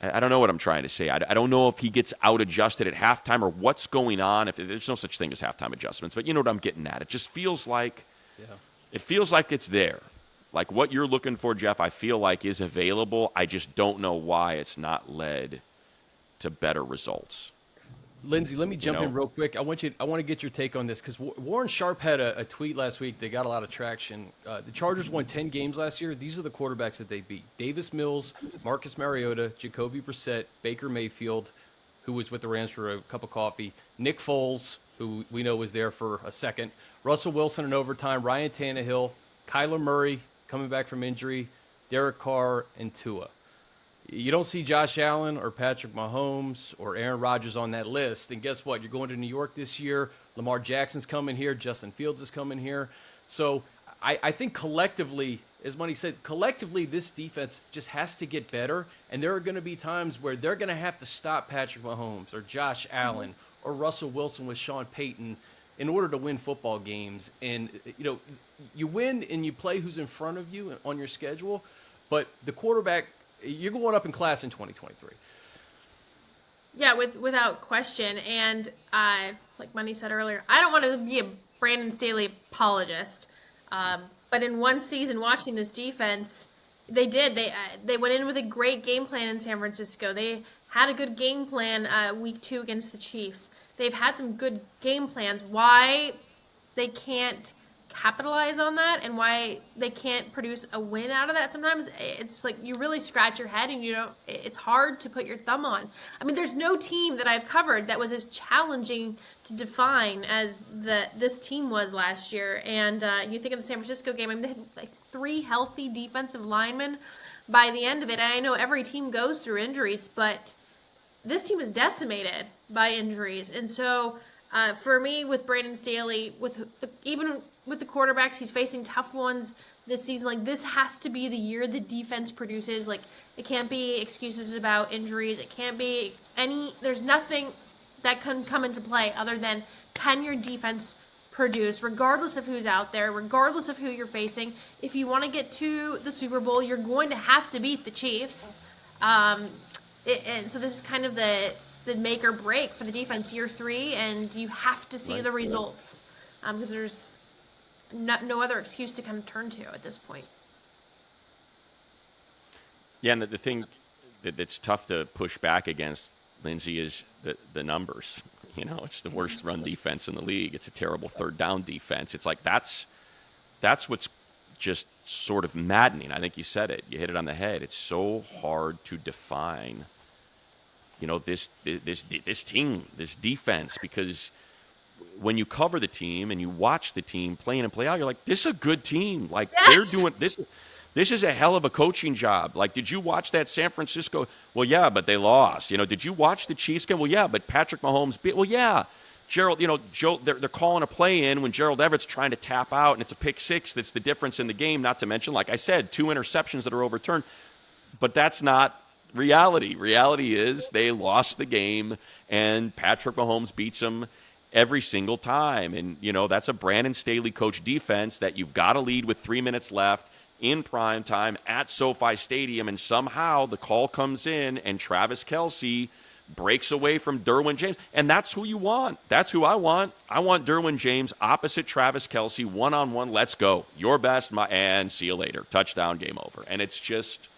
I don't know what I'm trying to say. I don't know if he gets out-adjusted at halftime or what's going on. If there's no such thing as halftime adjustments, but you know what I'm getting at. It just feels like, It feels like it's there. What you're looking for, Jeff, I feel like is available. I just don't know why it's not led to better results. Lindsey, let me jump in real quick. I want to get your take on this, because Warren Sharp had a tweet last week that got a lot of traction. The Chargers won 10 games last year. These are the quarterbacks that they beat: Davis Mills, Marcus Mariota, Jacoby Brissett, Baker Mayfield, who was with the Rams for a cup of coffee, Nick Foles, who we know was there for a second, Russell Wilson in overtime, Ryan Tannehill, Kyler Murray coming back from injury, Derek Carr, and Tua. You don't see Josh Allen or Patrick Mahomes or Aaron Rodgers on that list. And guess what? You're going to New York this year. Lamar Jackson's coming here. Justin Fields is coming here. So I think collectively, as Money said, collectively this defense just has to get better. And there are going to be times where they're going to have to stop Patrick Mahomes or Josh Allen or Russell Wilson with Sean Payton in order to win football games. And, you win and you play who's in front of you on your schedule. But the quarterback, you're going up in class in 2023. Yeah, without question. And like Money said earlier, I don't want to be a Brandon Staley apologist. But in one season watching this defense, they did. They went in with a great game plan in San Francisco. They had a good game plan week 2 against the Chiefs. They've had some good game plans. Why they can't capitalize on that and why they can't produce a win out of that, sometimes it's like you really scratch your head and it's hard to put your thumb on. I mean, there's no team that I've covered that was as challenging to define as this team was last year. And you think of the San Francisco game, I mean, they had 3 healthy defensive linemen by the end of it. And I know every team goes through injuries, but this team is decimated by injuries. And so for me, with Brandon Staley, even with the quarterbacks, he's facing tough ones this season. This has to be the year the defense produces. It can't be excuses about injuries. It can't be there's nothing that can come into play other than, can your defense produce, regardless of who's out there, regardless of who you're facing. If you want to get to the Super Bowl, you're going to have to beat the Chiefs. And so this is kind of the make or break for the defense, year 3, and you have to see the results because there's no other excuse to kind of turn to at this point. Yeah, and the thing that's tough to push back against, Lindsey, is the numbers. It's the worst run defense in the league. It's a terrible third down defense. It's like that's what's just sort of maddening. I think you said it. You hit it on the head. It's so hard to define, this team, this defense, because when you cover the team and you watch the team play in and play out, you're like, this is a good team. Like, they're doing this. This is a hell of a coaching job. Like, did you watch that San Francisco? Well, yeah, but they lost. Did you watch the Chiefs game? Well, yeah, but Patrick Mahomes beat. Well, yeah. Gerald, Joe, they're calling a play in when Gerald Everett's trying to tap out, and it's a pick six that's the difference in the game, not to mention, like I said, 2 interceptions that are overturned. But that's not reality. Reality is they lost the game, and Patrick Mahomes beats them every single time. And, that's a Brandon Staley coach defense that you've got to lead with 3 minutes left in prime time at SoFi Stadium, and somehow the call comes in and Travis Kelce breaks away from Derwin James, and that's who you want. That's who I want. I want Derwin James opposite Travis Kelce, one-on-one, let's go. Your best, and see you later. Touchdown, game over. And it's just,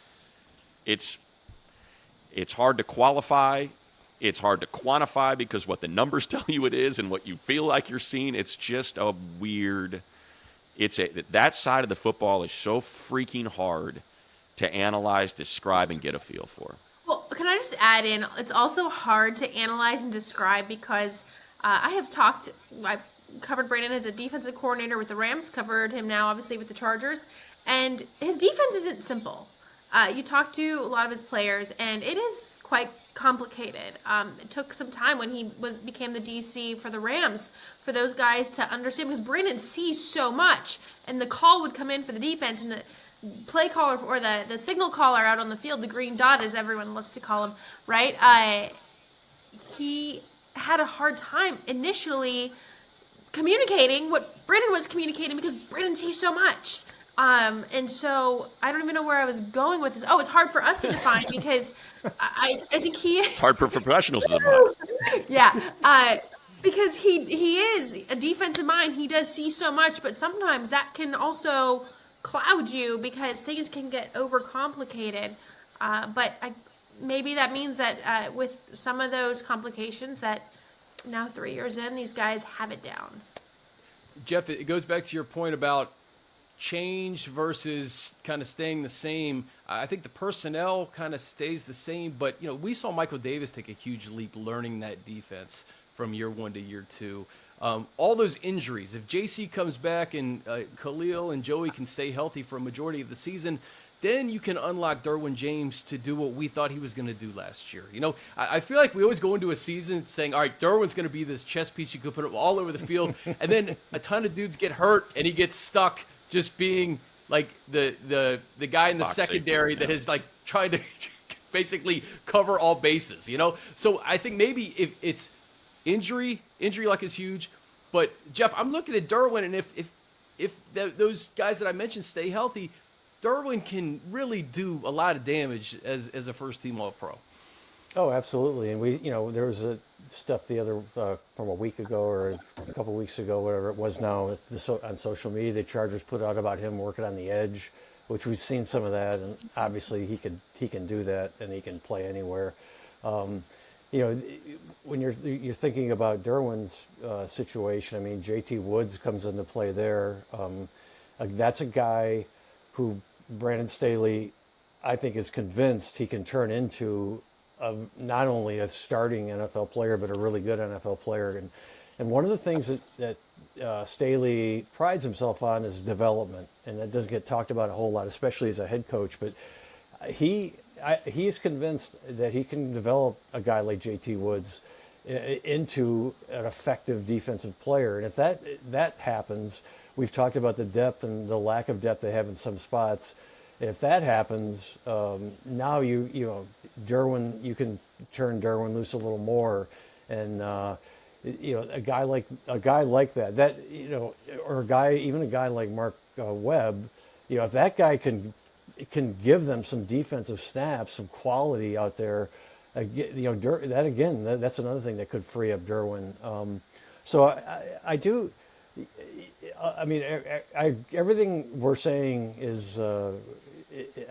it's hard to qualify. It's hard to quantify because what the numbers tell you it is and what you feel like you're seeing, it's just a weird... that side of the football is so freaking hard to analyze, describe, and get a feel for. Well, can I just add in, it's also hard to analyze and describe because I've covered Brandon as a defensive coordinator with the Rams, covered him now obviously with the Chargers, and his defense isn't simple. You talk to a lot of his players, and it is quite complicated. It took some time when he became the DC for the Rams for those guys to understand, because Brandon sees so much, and the call would come in for the defense, and the play caller or the signal caller out on the field, the green dot as everyone loves to call him, right? He had a hard time initially communicating what Brandon was communicating because Brandon sees so much. And so I don't even know where I was going with this. Oh, it's hard for us to define because I think it's hard for professionals to define. Yeah. Because he is a defensive mind. He does see so much, but sometimes that can also cloud you because things can get overcomplicated. But maybe that means that with some of those complications that now 3 years in, these guys have it down. Jeff, it goes back to your point about change versus kind of staying the same. I think the personnel kind of stays the same, but we saw Michael Davis take a huge leap learning that defense from year 1 to year 2. All those injuries, if JC comes back and Khalil and Joey can stay healthy for a majority of the season, then you can unlock Derwin James to do what we thought he was going to do last year. I feel like we always go into a season saying, all right, Derwin's going to be this chess piece you could put him all over the field, and then a ton of dudes get hurt and he gets stuck just being like the guy in the secondary that is like trying to basically cover all bases, So I think maybe if it's injury luck is huge, but Jeff, I'm looking at Derwin, and if those guys that I mentioned stay healthy, Derwin can really do a lot of damage as a first team All-Pro. Oh, absolutely. And there was stuff from a week ago or a couple of weeks ago, whatever it was now, on social media, the Chargers put out about him working on the edge, which we've seen some of that, and obviously he can do that, and he can play anywhere. When you're thinking about Derwin's situation, I mean, JT Woods comes into play there. That's a guy who Brandon Staley, I think, is convinced he can turn into not only a starting NFL player, but a really good NFL player. And one of the things that Staley prides himself on is development, and that doesn't get talked about a whole lot, especially as a head coach. But he's convinced that he can develop a guy like JT Woods into an effective defensive player. And if that happens, we've talked about the depth and the lack of depth they have in some spots. If that happens, now Derwin, you can turn Derwin loose a little more, and a guy like that, or even a guy like Mark Webb, if that guy can give them some defensive snaps, some quality out there, that's another thing that could free up Derwin. So I do. I mean, everything we're saying is,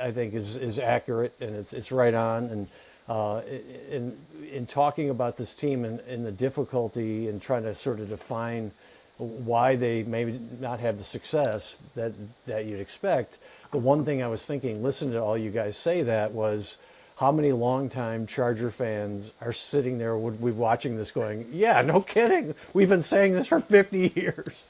I think is accurate, and it's right on. And in talking about this team and the difficulty in trying to sort of define why they maybe not have the success that you'd expect, the one thing I was thinking, listening to all you guys say that, was how many longtime Charger fans are sitting there would be watching this going, yeah, no kidding. We've been saying this for 50 years.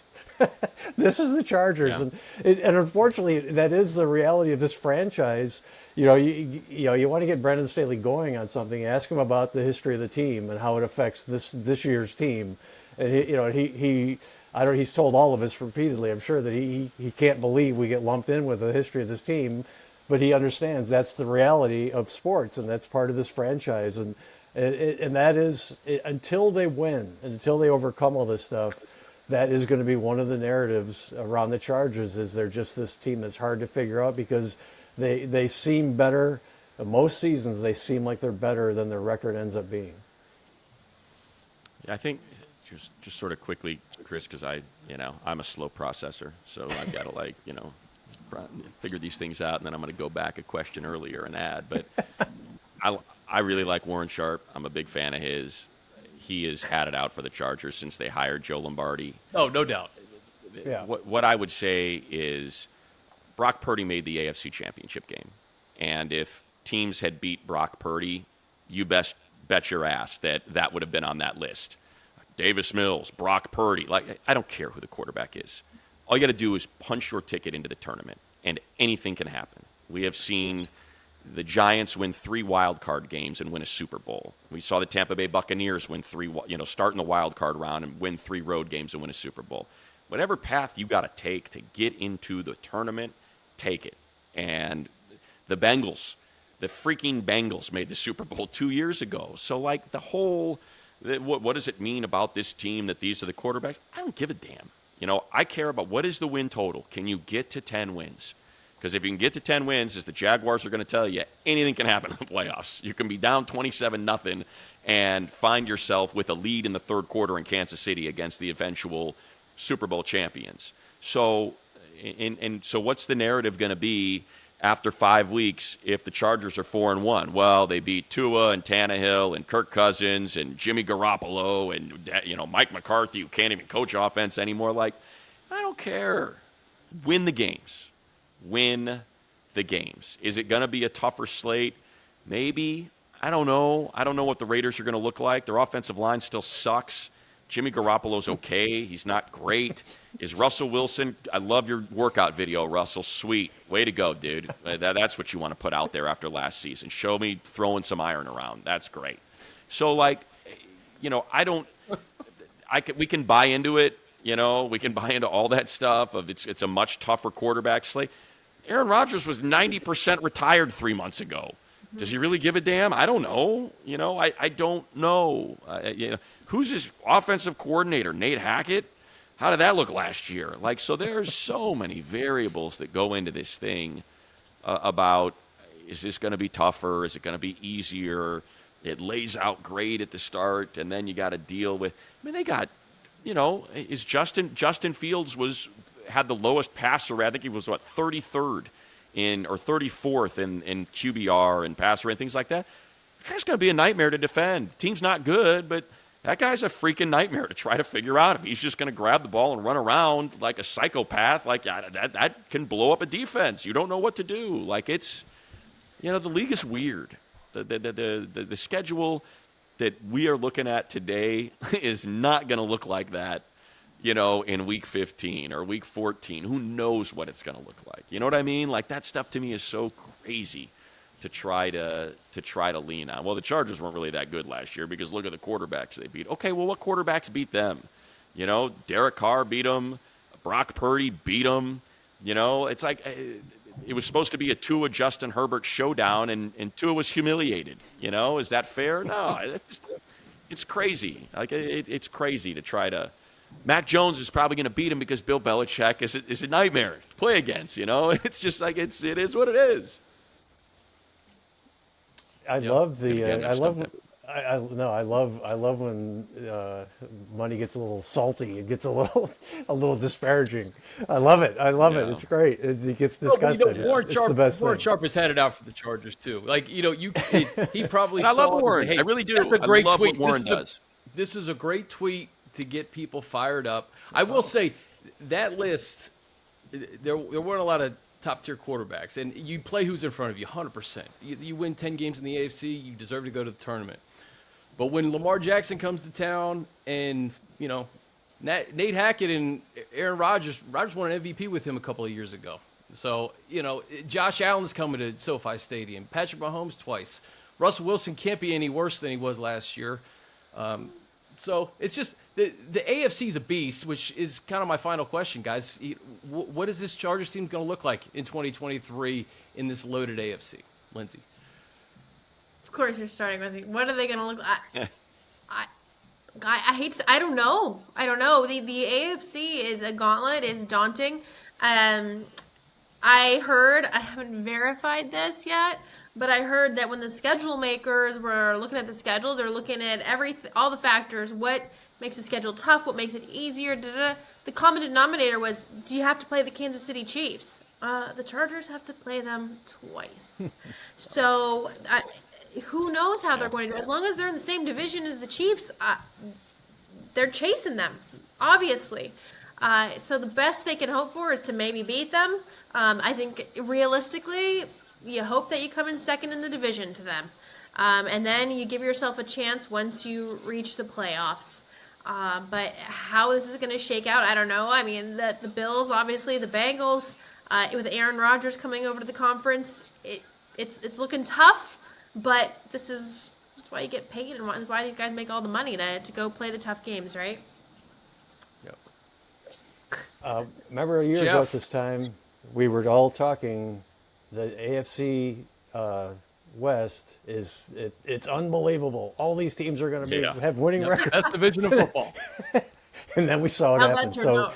This is the Chargers. Yeah. And unfortunately, that is the reality of this franchise. You know, you want to get Brandon Staley going on something, ask him about the history of the team and how it affects this year's team. And he's told all of us repeatedly, I'm sure, that he can't believe we get lumped in with the history of this team, but he understands that's the reality of sports, and that's part of this franchise. And that is, until they win, until they overcome all this stuff, that is going to be one of the narratives around the Chargers, is they're just this team that's hard to figure out because they seem better. Most seasons, they seem like they're better than their record ends up being. Yeah, I think just sort of quickly, Chris, because I'm a slow processor, so I've got to figure these things out, and then I'm going to go back a question earlier and add. But I really like Warren Sharp. I'm a big fan of his. He has had it out for the Chargers since they hired Joe Lombardi. Oh, no doubt. Yeah. What I would say is Brock Purdy made the AFC Championship game. And if teams had beat Brock Purdy, you bet your ass that would have been on that list. Davis Mills, Brock Purdy. I don't care who the quarterback is. All you got to do is punch your ticket into the tournament, and anything can happen. We have seen the Giants win 3 wild card games and win a Super Bowl. We saw the Tampa Bay Buccaneers win 3, start in the wild card round and win 3 road games and win a Super Bowl. Whatever path you got to take to get into the tournament, take it. And the freaking Bengals made the Super Bowl 2 years ago. So the whole, what does it mean about this team that these are the quarterbacks? I don't give a damn. I care about what is the win total. Can you get to 10 wins? Because if you can get to 10 wins, as the Jaguars are going to tell you, anything can happen in the playoffs. You can be down 27-0 and find yourself with a lead in the third quarter in Kansas City against the eventual Super Bowl champions. So, so what's the narrative going to be after 5 weeks if the Chargers are 4-1? Well, they beat Tua and Tannehill and Kirk Cousins and Jimmy Garoppolo and Mike McCarthy, who can't even coach offense anymore. I don't care. Win the games. Win the games. Is it going to be a tougher slate? Maybe. I don't know. I don't know what the Raiders are going to look like. Their offensive line still sucks. Jimmy Garoppolo's okay. He's not great. Is Russell Wilson? I love your workout video, Russell. Sweet. Way to go, dude. That's what you want to put out there after last season. Show me throwing some iron around. That's great. So, we can buy into it. We can buy into all that stuff of it's a much tougher quarterback slate. Aaron Rodgers was 90% retired 3 months ago. Does he really give a damn? I don't know. I don't know. Who's his offensive coordinator? Nate Hackett? How did that look last year? So there's so many variables that go into this thing about, is this going to be tougher? Is it going to be easier? It lays out great at the start, and then you got to deal with. They got, is Justin Fields had the lowest passer rate. I think he was 33rd or 34th in QBR and passer rate and things like that. That guy's going to be a nightmare to defend. The team's not good, but that guy's a freaking nightmare to try to figure out. If he's just going to grab the ball and run around like a psychopath, that can blow up a defense. You don't know what to do. It's, the league is weird. The schedule that we are looking at today is not going to look like that, in week 15 or week 14. Who knows what it's going to look like? You know what I mean? That stuff to me is so crazy to try to lean on. Well, the Chargers weren't really that good last year because look at the quarterbacks they beat. Okay, well, what quarterbacks beat them? Derek Carr beat them. Brock Purdy beat them. It's it was supposed to be a Tua Justin Herbert showdown, and Tua was humiliated. Is that fair? No, it's crazy. It's crazy to try to. Mac Jones is probably going to beat him because Bill Belichick is a nightmare to play against. It's just it is what it is. I love No, I love when money gets a little salty. It gets a little disparaging. I love it. Yeah. It's great. It gets No, but, disgusted. Warren It's Sharp, the best Warren thing. Sharp has had it out for the Chargers too. Like, he probably And I saw love it and Warren. said, I really do. That's a I great love tweet. what Warren does. This is a great tweet to get people fired up. I will say that list, there weren't a lot of top-tier quarterbacks, and you play who's in front of you, 100%. You win 10 games in the AFC, you deserve to go to the tournament. But when Lamar Jackson comes to town and, Nate Hackett and Aaron Rodgers won an MVP with him a couple of years ago. So, Josh Allen's coming to SoFi Stadium. Patrick Mahomes twice. Russell Wilson can't be any worse than he was last year. So it's just the AFC is a beast, which is kind of my final question, guys. What is this Chargers team going to look like in 2023 in this loaded AFC? Lindsey. Of course, you're starting with me. What are they going to look like? I hate to, I don't know. The AFC is a gauntlet, is daunting. I heard, I haven't verified this yet, but I heard that when the schedule makers were looking at the schedule, they're looking at all the factors. What makes the schedule tough? What makes it easier? The common denominator was, do you have to play the Kansas City Chiefs? The Chargers have to play them twice. So who knows how they're going to do? As long as they're in the same division as the Chiefs, they're chasing them, obviously. So the best they can hope for is to maybe beat them. I think realistically, you hope that you come in second in the division to them. And then you give yourself a chance once you reach the playoffs. But how this is going to shake out, I don't know. I mean, the Bills, obviously, the Bengals, with Aaron Rodgers coming over to the conference, it's looking tough. But that's why you get paid and why these guys make all the money to go play the tough games, right? Yep. Remember a year ago at this time, we were all talking. The AFC West it's unbelievable. All these teams are going to have winning records. That's the division of football. And then we saw it happen.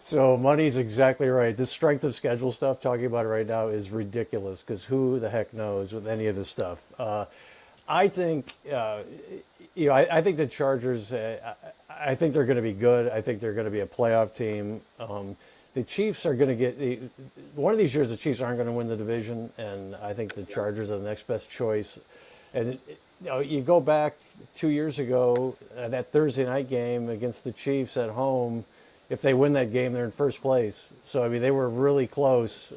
So Money's exactly right. This strength of schedule stuff, talking about it right now, is ridiculous because who the heck knows with any of this stuff. I think, I think the Chargers, I think they're going to be good. I think they're going to be a playoff team. The Chiefs are going to get one of these years. The Chiefs aren't going to win the division, and I think the Chargers are the next best choice. And you go back 2 years ago, that Thursday night game against the Chiefs at home. If they win that game, they're in first place. So I mean, they were really close.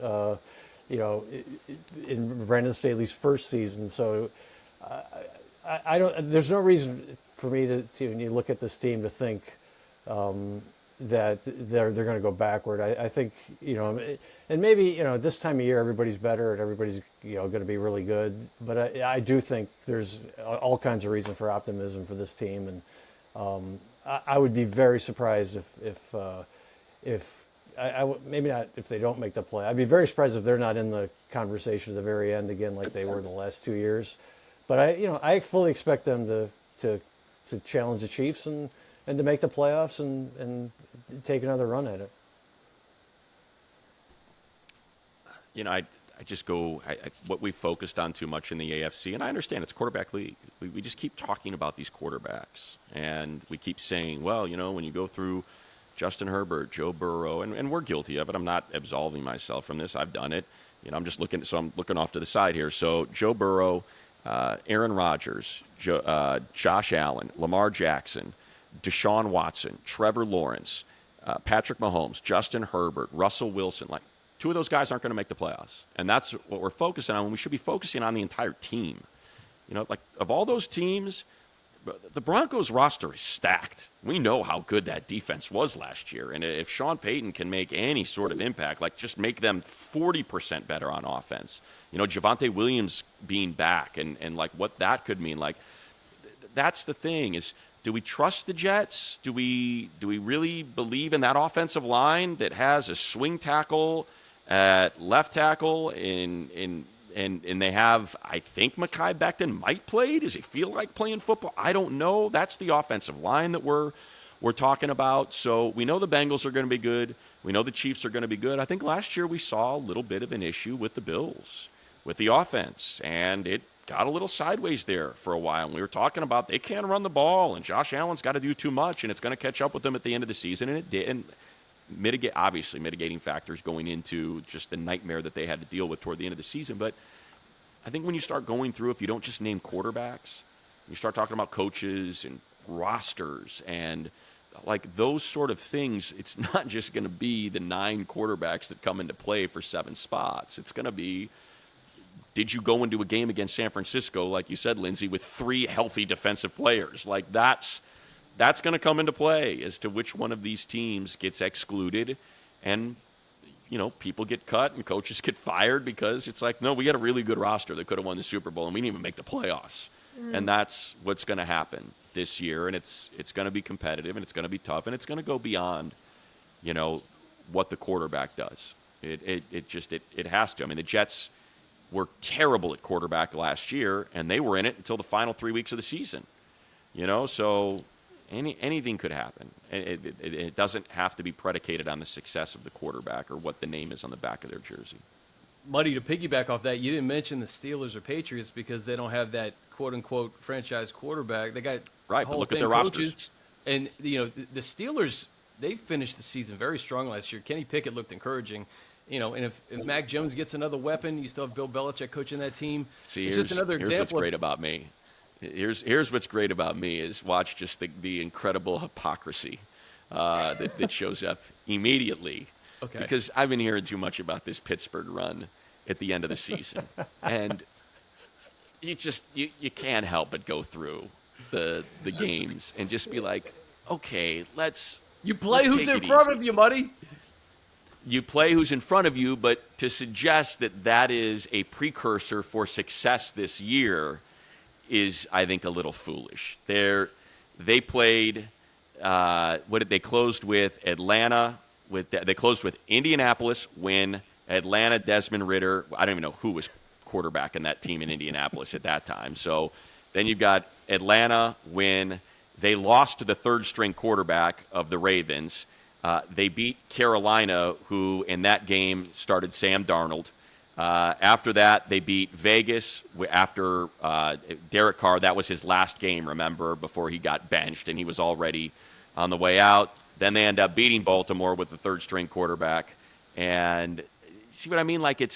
In Brandon Staley's first season. So I don't. There's no reason for me to when you look at this team to think. That they're going to go backward. I think, and maybe, this time of year everybody's better and everybody's, going to be really good. But I do think there's all kinds of reason for optimism for this team. And I would be very surprised if maybe not if they don't make the play. I'd be very surprised if they're not in the conversation at the very end again, like they were in the last 2 years. But I fully expect them to challenge the Chiefs and to make the playoffs and take another run at it. I just go what we focused on too much in the AFC, and I understand it's quarterback league. We just keep talking about these quarterbacks, and we keep saying, well, when you go through Justin Herbert, Joe Burrow, and we're guilty of it. I'm not absolving myself from this. I've done it. I'm just looking. So I'm looking off to the side here. So Joe Burrow, Aaron Rodgers, Josh Allen, Lamar Jackson, Deshaun Watson, Trevor Lawrence, Patrick Mahomes, Justin Herbert, Russell Wilson. Like, two of those guys aren't going to make the playoffs. And that's what we're focusing on when we should be focusing on the entire team. Of all those teams, the Broncos roster is stacked. We know how good that defense was last year. And if Sean Payton can make any sort of impact, like just make them 40% better on offense, Javonte Williams being back and like what that could mean. Like, that's the thing is, do we trust the Jets? Do we really believe in that offensive line that has a swing tackle at left tackle and they have, I think Mekhi Becton might play. Does he feel like playing football? I don't know. That's the offensive line that we're talking about. So we know the Bengals are going to be good. We know the Chiefs are going to be good. I think last year we saw a little bit of an issue with the Bills, with the offense, and it got a little sideways there for a while. And we were talking about they can't run the ball, and Josh Allen's got to do too much, and it's going to catch up with them at the end of the season, and it did. And mitigating factors going into just the nightmare that they had to deal with toward the end of the season. But I think when you start going through, if you don't just name quarterbacks, you start talking about coaches and rosters and like those sort of things, it's not just going to be the 9 quarterbacks that come into play for 7 spots. It's going to be, did you go into a game against San Francisco, like you said, Lindsey, with 3 healthy defensive players? Like that's going to come into play as to which one of these teams gets excluded, and people get cut and coaches get fired because it's like, no, we got a really good roster that could have won the Super Bowl and we didn't even make the playoffs. And that's what's going to happen this year, and it's going to be competitive, and it's going to be tough, and it's going to go beyond, what the quarterback does. It has to. I mean, the Jets were terrible at quarterback last year, and they were in it until the final 3 weeks of the season. So anything could happen. It doesn't have to be predicated on the success of the quarterback or what the name is on the back of their jersey. Muddy, to piggyback off that, you didn't mention the Steelers or Patriots because they don't have that quote-unquote franchise quarterback. They got right, but look at their rosters. And, the Steelers, they finished the season very strong last year. Kenny Pickett looked encouraging. And if Mac Jones gets another weapon, you still have Bill Belichick coaching that team. See, it's just another example. Here's what's great about me. Here's what's great about me is watch just the incredible hypocrisy that shows up immediately. Okay. Because I've been hearing too much about this Pittsburgh run at the end of the season. And you can't help but go through the games and just be like, okay, let's play who's in front of you, Muddy. You play who's in front of you, but to suggest that is a precursor for success this year is, I think, a little foolish. They played they closed with Atlanta. They closed with Indianapolis, win. Atlanta, Desmond Ridder. I don't even know who was quarterback in that team in Indianapolis at that time. So then you've got Atlanta, win. They lost to the third-string quarterback of the Ravens. They beat Carolina, who in that game started Sam Darnold. After that, they beat Vegas after Derek Carr. That was his last game, remember, before he got benched, and he was already on the way out. Then they end up beating Baltimore with the third-string quarterback. And see what I mean? Like and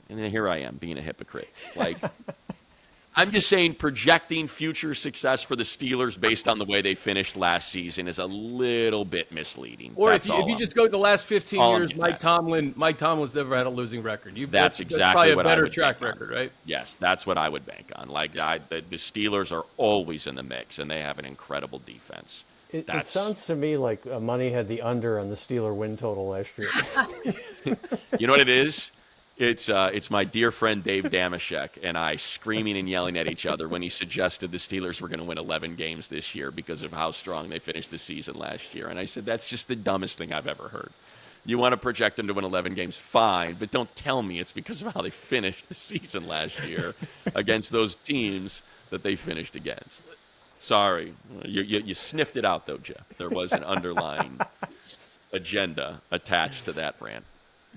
then here I am being a hypocrite. Like, I'm just saying projecting future success for the Steelers based on the way they finished last season is a little bit misleading. Or if you just go the last 15 years, Mike Tomlin's never had a losing record. That's exactly probably what a better I would track bank record, on. right? Yes, that's what I would bank on. Like the Steelers are always in the mix, and they have an incredible defense. It sounds to me like Money had the under on the Steeler win total last year. You know what it is? It's my dear friend Dave Damashek and I screaming and yelling at each other when he suggested the Steelers were going to win 11 games this year because of how strong they finished the season last year. And I said, that's just the dumbest thing I've ever heard. You want to project them to win 11 games, fine, but don't tell me it's because of how they finished the season last year against those teams that they finished against. Sorry. You sniffed it out, though, Jeff. There was an underlying agenda attached to that rant.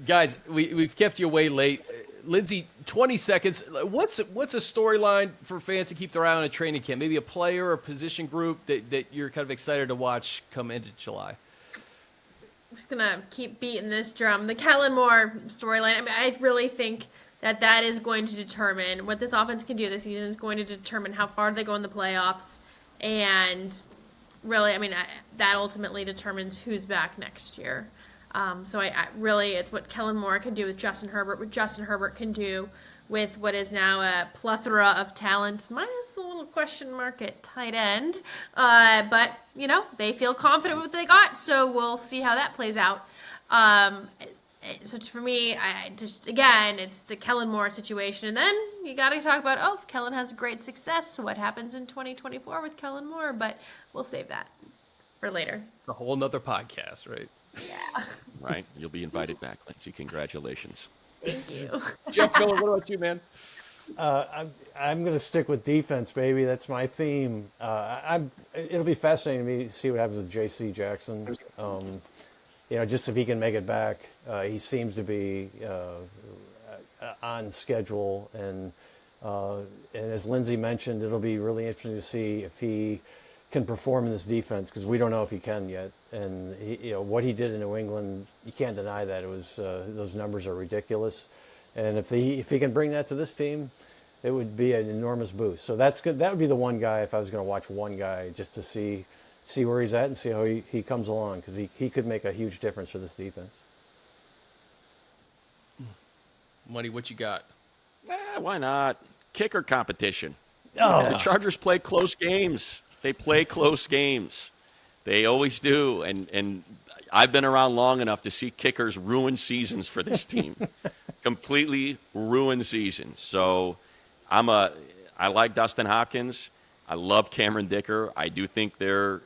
Guys, we've kept you way late. Lindsey, 20 seconds. What's a storyline for fans to keep their eye on a training camp? Maybe a player or position group that you're kind of excited to watch come into July? I'm just going to keep beating this drum. The Kellen Moore storyline, I mean, I really think that is going to determine what this offense can do this season, is going to determine how far they go in the playoffs. And really, I mean, that ultimately determines who's back next year. So I really, it's what Kellen Moore can do with Justin Herbert, what Justin Herbert can do with what is now a plethora of talent, minus a little question mark at tight end. But, they feel confident with what they got, so we'll see how that plays out. So for me, it's the Kellen Moore situation. And then you got to talk about, if Kellen has great success, so what happens in 2024 with Kellen Moore? But we'll save that for later. A whole nother podcast, right? Yeah. Right. You'll be invited back, Lindsey. Congratulations. Thank you. Jeff Miller, what about you, man? I'm going to stick with defense, baby. That's my theme. It'll be fascinating to me to see what happens with J.C. Jackson. Just if he can make it back. He seems to be on schedule, and And as Lindsey mentioned, it'll be really interesting to see if he can perform in this defense, because we don't know if he can yet. And what he did in New England, you can't deny that. It was those numbers are ridiculous. And if he can bring that to this team, it would be an enormous boost. So that's good. That would be the one guy, if I was going to watch one guy, just to see where he's at and see how he comes along, because he could make a huge difference for this defense. Money, what you got? Why not? Kicker competition. Oh. The Chargers play close games. They play close games. They always do. And I've been around long enough to see kickers ruin seasons for this team. Completely ruin seasons. So I like Dustin Hopkins. I love Cameron Dicker. I do think to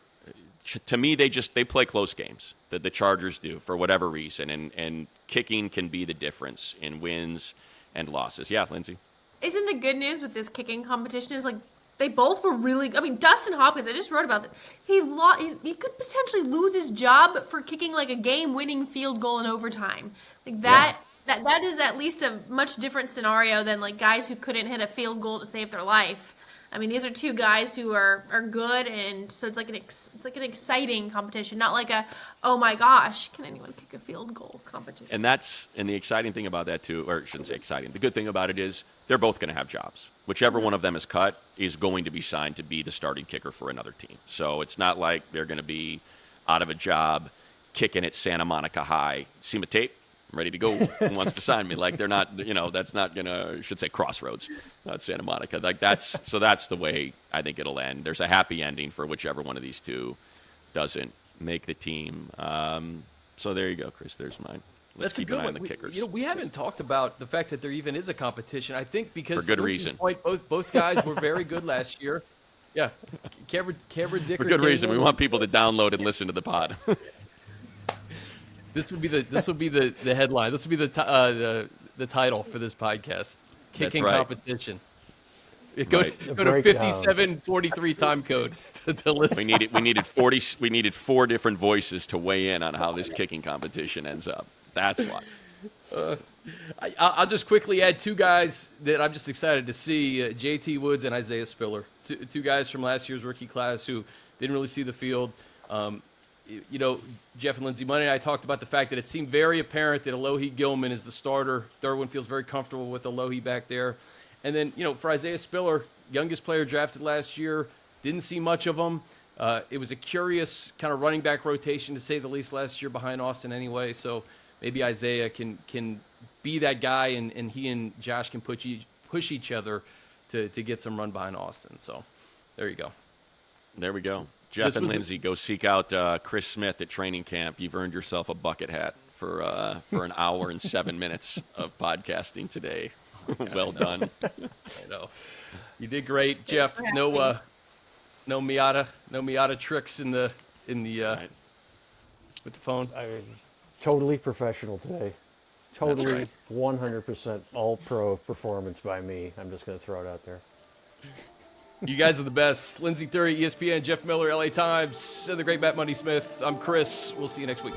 me, they play close games. The Chargers do, for whatever reason. And kicking can be the difference in wins and losses. Yeah, Lindsey? Isn't the good news with this kicking competition is, like, they both were really, I mean, Dustin Hopkins, I just wrote about that. He could potentially lose his job for kicking, like, a game-winning field goal in overtime. Like, that is at least a much different scenario than, like, guys who couldn't hit a field goal to save their life. I mean, these are two guys who are good, and so it's like an exciting competition, not like a, oh my gosh, can anyone kick a field goal competition? And the exciting thing about that too, or I shouldn't say exciting, the good thing about it is they're both going to have jobs. Whichever one of them is cut is going to be signed to be the starting kicker for another team. So it's not like they're going to be out of a job kicking at Santa Monica High. See my tape? I'm ready to go. Who wants to sign me? Like, they're not, that's not going to, I should say Crossroads, not Santa Monica. Like, that's the way I think it'll end. There's a happy ending for whichever one of these two doesn't make the team. So there you go, Chris. There's mine. Let's keep an eye on the kickers. We haven't talked about the fact that there even is a competition. I think because for good reason. Point, both guys were very good last year. Yeah, Cameron Dicker. For good reason. We want people to download and listen to the pod. This would be the headline. This would be the title for this podcast. Kicking competition. Go to 5743 time code to listen. We needed 4 different voices to weigh in on how this kicking competition ends up. That's why. I'll just quickly add 2 guys that I'm just excited to see: JT Woods and Isaiah Spiller. Two guys from last year's rookie class who didn't really see the field. Jeff and Lindsey, Monday and I talked about the fact that it seemed very apparent that Alohi Gilman is the starter. Thurwin feels very comfortable with Alohi back there. And then, for Isaiah Spiller, youngest player drafted last year, didn't see much of him. It was a curious kind of running back rotation, to say the least, last year behind Austin anyway. So maybe Isaiah can be that guy, and he and Josh can push each other to get some run behind Austin. So there you go. There we go. Jeff and Lindsey, go seek out Chris Smith at training camp. You've earned yourself a bucket hat for an hour and 7 minutes of podcasting today. Well done. I know. You did great, Jeff. No Miata tricks in the right. with the phone. Totally professional today. Totally 100% all-pro performance by me. I'm just going to throw it out there. You guys are the best. Lindsey, Thiry, ESPN, Jeff Miller, LA Times, and the great Matt Money Smith. I'm Chris. We'll see you next week.